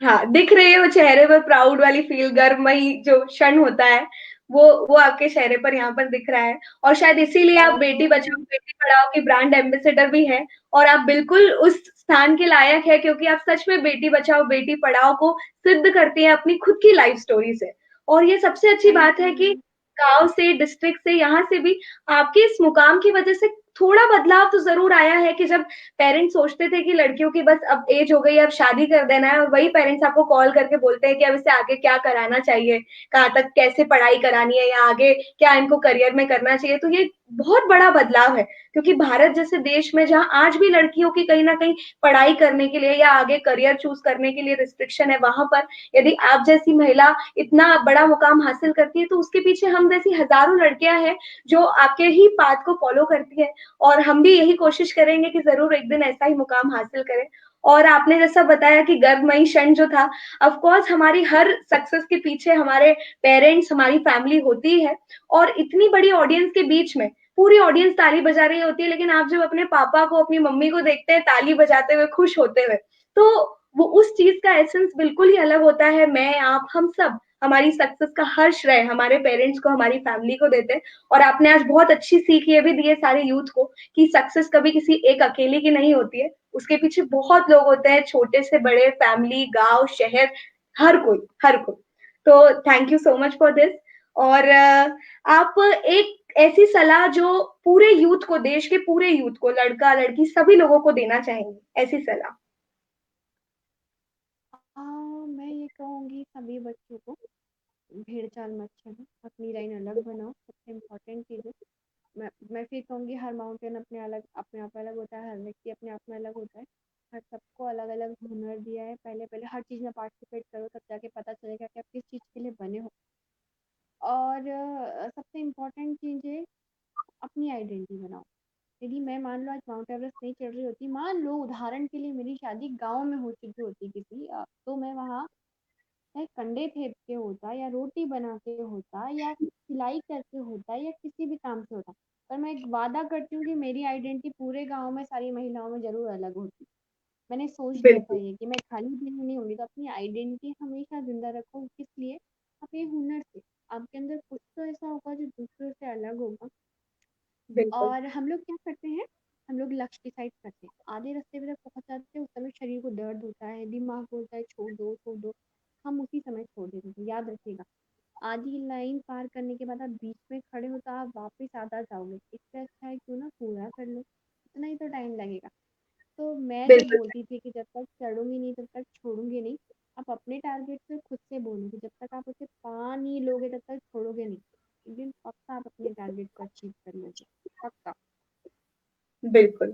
हाँ, दिख रही है वो चेहरे पर प्राउड वाली फील, गर्वमयी जो क्षण होता है, वो आपके चेहरे पर यहाँ पर दिख रहा है। और शायद इसीलिए आप बेटी बचाओ बेटी पढ़ाओ की ब्रांड एम्बेसडर भी हैं। और आप बिल्कुल उस स्थान के लायक है, क्योंकि आप सच में बेटी बचाओ बेटी पढ़ाओ को सिद्ध करती हैं अपनी खुद की लाइफ स्टोरी से। और ये सबसे अच्छी थैंक बात है कि यू। गाँव से, डिस्ट्रिक्ट से, यहाँ से भी आपके इस मुकाम की वजह से थोड़ा बदलाव तो ज़रूर आया है कि जब पेरेंट्स सोचते थे कि लड़कियों की बस अब एज हो गई है, अब शादी कर देना है, और वही पेरेंट्स आपको कॉल करके बोलते हैं कि अब इसे आगे क्या कराना चाहिए, कहाँ तक कैसे पढ़ाई करानी है, या आगे क्या इनको करियर में करना चाहिए। तो ये बहुत बड़ा बदलाव है, क्योंकि भारत जैसे देश में जहाँ आज भी लड़कियों की कहीं ना कहीं पढ़ाई करने के लिए या आगे करियर चूज करने के लिए रिस्ट्रिक्शन है, वहां पर यदि आप जैसी महिला इतना बड़ा मुकाम हासिल करती है तो उसके पीछे हम जैसी हजारों लड़कियां हैं जो आपके ही पाथ को फॉलो करती है। और हम भी यही कोशिश करेंगे कि जरूर एक दिन ऐसा ही मुकाम हासिल करें। और आपने जैसा बताया कि गर्भमयी क्षण जो था, ऑफ कोर्स हमारी हर सक्सेस के पीछे हमारे पेरेंट्स, हमारी फैमिली होती है। और इतनी बड़ी ऑडियंस के बीच में पूरी ऑडियंस ताली बजा रही होती है, लेकिन आप जब अपने पापा को, अपनी मम्मी को देखते हैं ताली बजाते हुए, खुश होते हुए, तो वो उस चीज का एसेंस बिल्कुल ही अलग होता है। मैं, आप, हम सब हमारी सक्सेस का हर श्रेय हमारे पेरेंट्स को, हमारी फैमिली को देते हैं। और आपने आज बहुत अच्छी सीख ये भी दी है सारे यूथ को कि सक्सेस कभी किसी एक अकेले की नहीं होती है, उसके पीछे बहुत लोग होते हैं, छोटे से बड़े, फैमिली, गांव, शहर, हर कोई, हर कोई। तो thank you so much for this. और आप एक ऐसी सलाह जो पूरे यूथ को, देश के पूरे यूथ को, लड़का लड़की सभी लोगों को देना चाहेंगे, ऐसी सलाह। मैं ये कहूँगी सभी बच्चों को, भेड़ चाल मत चलो, अपनी लाइन अलग बनाओ, सबसे इम्पोर्टेंट चीज़ है। मैं फिर कहूँगी हर माउंटेन अपने अलग, अपने आप अलग होता है, हर व्यक्ति अपने आप में अलग होता है। हर सबको अलग अलग हुनर दिया है, पहले पहले हर चीज़ में पार्टिसिपेट करो, तब जाके पता चलेगा कि आप किस चीज़ के लिए बने हो। और सबसे इम्पोर्टेंट चीज़ है, अपनी आइडेंटिटी बनाओ। यदि मैं मान लो आज माउंट एवरेस्ट नहीं चढ़ रही होती, मान लो उदाहरण के लिए मेरी शादी गांव में हो चुकी होती किसी, तो मैं वहाँ चाहे कंडे फेंक के होता, या रोटी बना के होता, या सिलाई करके होता, या किसी भी काम से होता, पर मैं एक वादा करती हूँ कि मेरी आइडेंटिटी पूरे गांव में सारी महिलाओं में जरूर अलग होती। मैंने सोच लिया था बिल्कुल। ये कि मैं खाली भी नहीं होंगी, तो अपनी आइडेंटिटी हमेशा जिंदा रखो। किस लिए? आप ये हुनर से, आपके अंदर कुछ तो ऐसा होगा जो दूसरों से अलग होगा। बिल्कुल। और हम लोग क्या करते हैं, हम लोग लक्ष्य डिसाइड करते हैं, आधे रास्ते पे तक पहुंच जाते हैं, उस समय शरीर को दर्द होता है, दिमाग बोलता है छोड़ दो छोड़ दो, हम उसी समय छोड़ देते हैं। याद रखिएगा, आधी लाइन पार करने के बाद आप बीच में खड़े हो तो आप वापस आधा जाओगे, इससे अच्छा है क्यों ना पूरा कर लो, इतना ही तो टाइम लगेगा। तो मैं जब बिल्कुल। बोलती थी कि जब तक चढ़ूंगी नहीं तब तक छोड़ूंगी नहीं, आप अपने टारगेट से खुद से बोलोगे, जब तक आप उसे पा नहीं लोगे तब तक छोड़ोगे नहीं। एक दिन पक्का आप अपने टारगेट को अचीव कर लोगे, पक्का। बिल्कुल।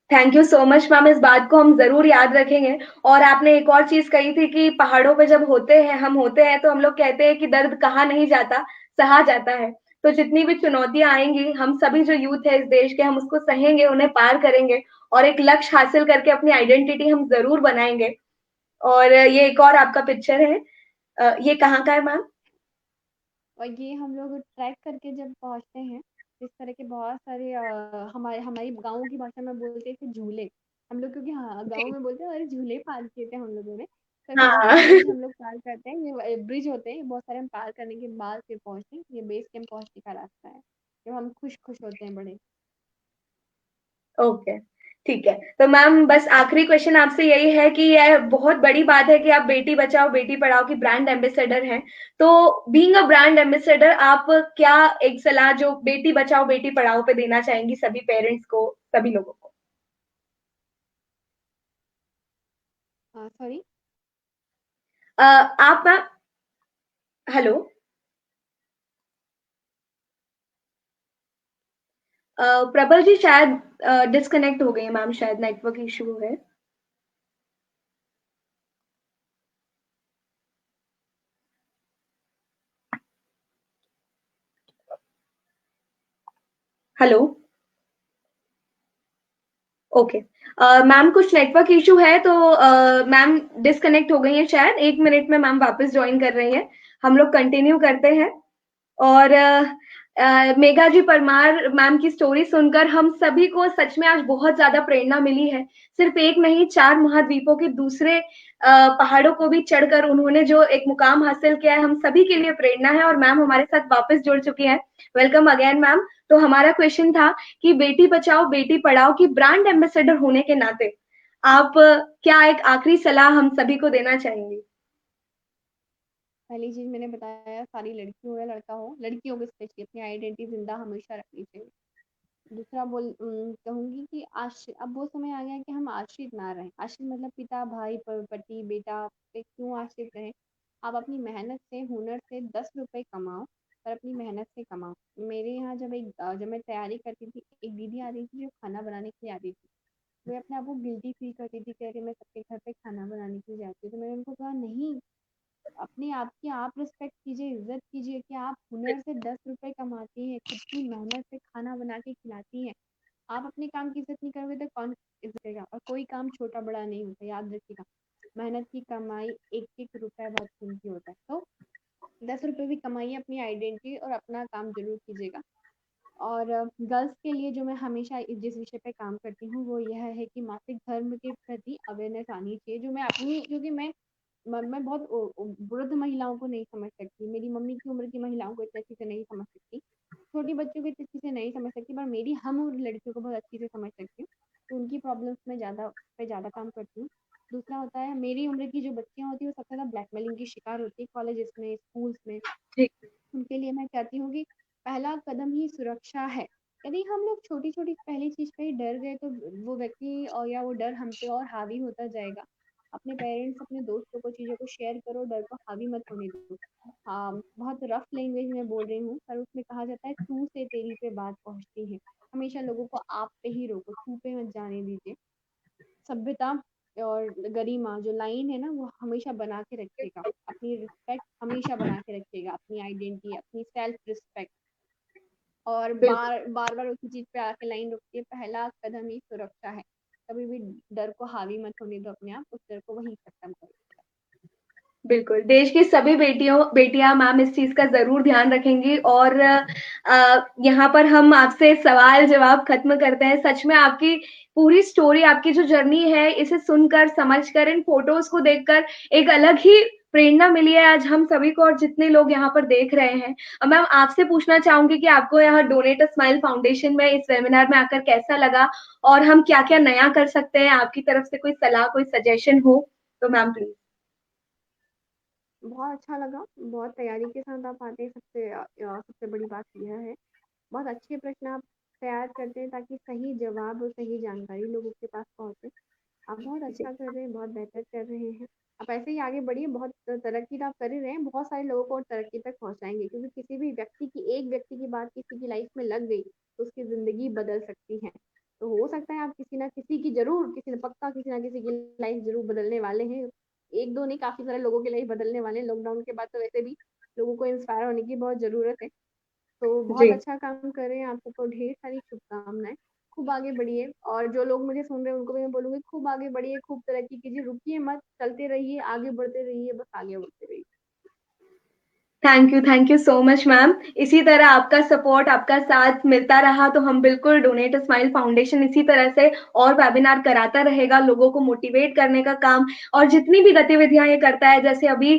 Thank you so much ma'am, इस बात को हम जरूर याद रखेंगे। और आपने एक और चीज कही थी कि पहाड़ों पे जब होते हैं, हम होते हैं, तो हम लोग कहते हैं कि दर्द कहा नहीं जाता, सहा जाता है। तो जितनी भी चुनौतियां आएंगी, हम सभी जो यूथ है इस देश के, हम उसको सहेंगे, उन्हें पार करेंगे और एक लक्ष्य हासिल करके अपनी आइडेंटिटी हम जरूर बनाएंगे। और ये एक और आपका पिक्चर है, ये कहाँ का है मैम? और ये हम लोग ट्रैक करके जब पहुंचते हैं, इस तरह के बहुत सारे हमारे हमारी गाँव की भाषा में बोलते थे झूले, हम लोग क्योंकि हाँ गाँव जी। में बोलते हैं, अरे झूले पार किए थे हम लोगों ने। तो बहुत हाँ। सारे ब्रिज हम लोग पार करते हैं, ये ब्रिज होते हैं बहुत सारे, हम पार करने के बाद फिर पहुंचते हैं, ये बेस कैंप पहुंचने का रास्ता है, जब हम खुश खुश होते हैं बड़े। ओके, ठीक है। तो मैम बस आखिरी क्वेश्चन आपसे यही है कि यह बहुत बड़ी बात है कि आप बेटी बचाओ बेटी पढ़ाओ की ब्रांड एम्बेसडर हैं। तो बीइंग अ ब्रांड एम्बेसडर, आप क्या एक सलाह जो बेटी बचाओ बेटी पढ़ाओ पे देना चाहेंगी सभी पेरेंट्स को, सभी लोगों को? सॉरी। आप मैम, हेलो, प्रबल जी शायद डिस्कनेक्ट हो गई है मैम, शायद नेटवर्क इशू है। हेलो। ओके। मैम कुछ नेटवर्क इशू है, तो मैम डिस्कनेक्ट हो गई है शायद, 1 मिनट में मैम वापस ज्वाइन कर रही है। हम लोग कंटिन्यू करते हैं। और मेघा जी परमार मैम की स्टोरी सुनकर हम सभी को सच में आज बहुत ज्यादा प्रेरणा मिली है। सिर्फ एक नहीं, 4 महाद्वीपों के दूसरे पहाड़ों को भी चढ़कर उन्होंने जो एक मुकाम हासिल किया है, हम सभी के लिए प्रेरणा है। और मैम हमारे साथ वापस जुड़ चुकी हैं। Welcome again ma'am. तो हमारा क्वेश्चन था कि बेटी बचाओ बेटी पढ़ाओ की ब्रांड एम्बेसडर होने के नाते आप क्या एक आखिरी सलाह हम सभी को देना चाहेंगे? पहली चीज मैंने बताया, सारी लड़की हो या लड़का हो, लड़कियों को स्पेशली अपनी आइडेंटिटी जिंदा हमेशा रखनी चाहिए। दूसरा कहूंगी कि आश्रित, अब वो समय आ गया है कि हम आश्रित ना रहें। आश्रित मतलब पिता, भाई, पति, बेटा पे क्यों आश्रित रहें। आप अपनी मेहनत से, हुनर से 10 रुपए कमाओ, पर अपनी मेहनत से कमाओ। मेरे यहाँ जब मैं तैयारी करती थी, एक दीदी आती थी जो खाना बनाने के लिए आती थी। वो अपने आप को गिल्टी फील करती थी कि अरे मैं सबके घर पे खाना बनाने के लिए जाती हूँ। तो मैंने उनको कहा नहीं, अपने आप की आप रिस्पेक्ट कीजिए, इज्जत कीजिए कि आप हुनर से 10 रुपए कमाती हैं, खुद की मेहनत से खाना बना के खिलाती हैं। आप अपने काम की इज्जत नहीं करोगे तो कौन इज्जत करेगा? और कोई काम छोटा बड़ा नहीं होता, याद रखिएगा। मेहनत की कमाई एक एक रुपया बहुत कीमती होता है। तो 10 रुपए भी कमाइए, अपनी आइडेंटिटी और अपना काम जरूर कीजिएगा। और गर्ल्स के लिए जो मैं हमेशा जिस विषय पे काम करती हूँ वो यह है कि मासिक धर्म के प्रति अवेयरनेस आनी चाहिए। जो मैं अपनी क्योंकि मैं बहुत वृद्ध महिलाओं को नहीं समझ सकती, मेरी मम्मी की उम्र की महिलाओं को इतने अच्छे से नहीं समझ सकती, छोटी बच्चों को इतने अच्छे से नहीं समझ सकती, पर मेरी हम उम्र लड़कियों को बहुत अच्छे से समझ सकती हूँ। तो उनकी प्रॉब्लम्स में ज़्यादा काम करती हूँ। दूसरा होता है, मेरी उम्र की जो बच्चियाँ होती हैं वो सबसे ज़्यादा ब्लैकमेलिंग की शिकार होती है कॉलेजेस में, स्कूल्स में। जी उनके लिए मैं कहती हूँ कि पहला कदम ही सुरक्षा है। यदि हम लोग छोटी-छोटी पहली चीज़ पे ही डर गए तो वो व्यक्ति और या वो डर हम पे और हावी होता जाएगा। अपने पेरेंट्स, अपने दोस्तों को चीज़ों को शेयर करो, डर को हावी मत होने दो। हाँ, बहुत रफ लैंग्वेज में बोल रही हूँ, पर उसमें कहा जाता है तू से तेरी पे बात पहुँचती है। हमेशा लोगों को आप पे ही रोको, तू पे मत जाने दीजिए। सभ्यता और गरिमा जो लाइन है ना वो हमेशा बना के रखिएगा। अपनी रिस्पेक्ट हमेशा बना के रखिएगा, अपनी आइडेंटिटी, अपनी सेल्फ रिस्पेक्ट। और बिल्कुल। बार उसी चीज पे आके लाइन रुकती है, पहला कदम ही सुरक्षा है। कभी भी डर को हावी मत होने दो अपने आप, उस डर को वही खत्म करो। बिल्कुल, देश की सभी बेटियाँ मैम इस चीज़ का ज़रूर ध्यान रखेंगी और यहाँ पर हम आपसे सवाल-जवाब खत्म करते हैं। सच में आपकी पूरी स्टोरी, आपकी जो जर्नी है, इसे सुनकर, समझकर, इन फ़ोटोज़ को देखकर एक अलग ही प्रेरणा मिली है आज हम सभी को और जितने लोग यहाँ पर देख रहे हैं। मैम आपसे पूछना चाहूँगी कि आपको यहाँ डोनेट अ स्माइल फाउंडेशन में इस वेबिनार में आकर कैसा लगा? और हम क्या-क्या नया कर सकते हैं? आपकी तरफ से कोई सलाह, कोई सजेशन हो, तो मैम प्लीज़। बहुत अच्छा लगा, बहुत तैयारी के साथ आप आते हैं, सबसे बड़ी बात यह है। बहुत अच्छे प्रश्न आप तैयार करते हैं ताकि सही जवाब और सही जानकारी लोगों के पास पहुंचे। आप बहुत जी, अच्छा कर रहे हैं, बहुत बेहतर कर रहे हैं। आप ऐसे ही आगे बढ़िए, बहुत तरक्की तो आप कर ही रहे हैं, बहुत सारे लोगों को और तरक्की तक पहुंचाएंगे, क्योंकि किसी भी एक व्यक्ति की बात किसी की लाइफ में लग गई तो उसकी ज़िंदगी बदल सकती है। तो हो सकता है आप किसी ना किसी की ज़रूर, किसी ने पक्का किसी ना किसी की लाइफ ज़रूर बदलने वाले हैं। एक दो नहीं, काफ़ी सारे लोगों की लाइफ बदलने वाले हैं। लॉकडाउन के बाद तो वैसे भी लोगों को इंस्पायर होने की बहुत ज़रूरत है। तो बहुत जी। अच्छा काम कर रहे हैं, आप सबको ढेर सारी शुभकामनाएं। खूब आगे बढ़िए, और जो लोग मुझे सुन रहे हैं उनको भी मैं बोलूंगी खूब आगे बढ़िए, खूब तरक्की कीजिए, रुकिए मत, चलते रहिए, आगे बढ़ते रहिए, बस आगे बढ़ते रहिए। Thank you so much ma'am. इसी तरह आपका सपोर्ट, आपका साथ मिलता रहा तो हम बिल्कुल डोनेट अ स्माइल फाउंडेशन इसी तरह से और वेबिनार कराता रहेगा, लोगों को मोटिवेट करने का काम और जितनी भी गतिविधियां ये करता है, जैसे अभी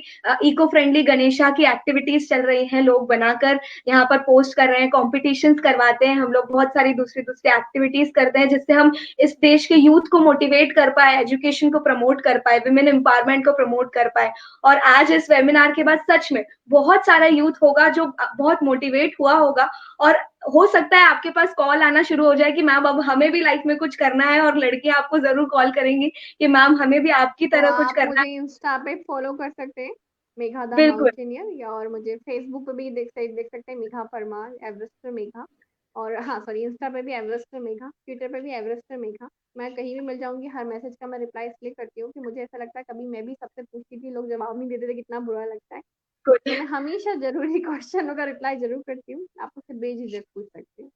इको फ्रेंडली गणेशा की एक्टिविटीज चल रही हैं, लोग बनाकर यहाँ पर पोस्ट कर रहे हैं, कॉम्पिटिशन्स करवाते हैं, हम लोग बहुत सारी दूसरी दूसरी एक्टिविटीज करते हैं जिससे हम इस देश के यूथ को मोटिवेट कर पाए, एजुकेशन को प्रमोट कर पाए, विमेन एम्पावरमेंट को प्रमोट कर पाए। और आज इस वेबिनार के बाद सच में बहुत सारा यूथ होगा जो बहुत मोटिवेट हुआ होगा और हो सकता है आपके पास कॉल आना शुरू हो जाए कि मैम अब हमें भी लाइफ में कुछ करना है और लड़कियां आपको जरूर कॉल करेंगी कि मैम हमें भी आपकी तो तरह कुछ आप करना मुझे इंस्टा पे फॉलो कर सकते हैं, मेघा है। द बिल्कुल। माउंटेनियर, या और मुझे फेसबुक पे भी देख सकते हैं, मेघा परमार, एवरेस्ट मेघा। और हाँ सॉरी, इंस्टा पे भी एवरेस्ट मेघा, ट्विटर पे भी एवरेस्ट मेघा। मैं कहीं भी मिल जाऊंगी, हर मैसेज का मैं रिप्लाई इसलिए करती हूँ कि मुझे ऐसा लगता है, कभी मैं भी सबसे पूछती थी, लोग जवाब नहीं देते थे, कितना बुरा लगता है। तो मैं हमेशा जरूरी क्वेश्चनों का रिप्लाई जरूर करती हूँ, आप मुझसे बेझिझक पूछ सकते हैं।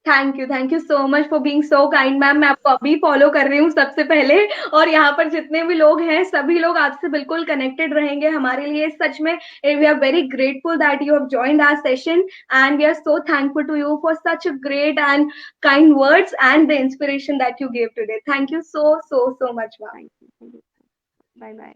Thank you so much for being so kind ma'am. मैं आपको अभी फॉलो कर रही हूँ सबसे पहले और यहाँ पर जितने भी लोग हैं सभी लोग आपसे बिल्कुल कनेक्टेड रहेंगे। हमारे लिए सच में we are very grateful that you have joined our session and we are so thankful to you for such a great and kind words and the inspiration that you gave today. Thank you so, so, so much, ma'am. Thank you, bye bye.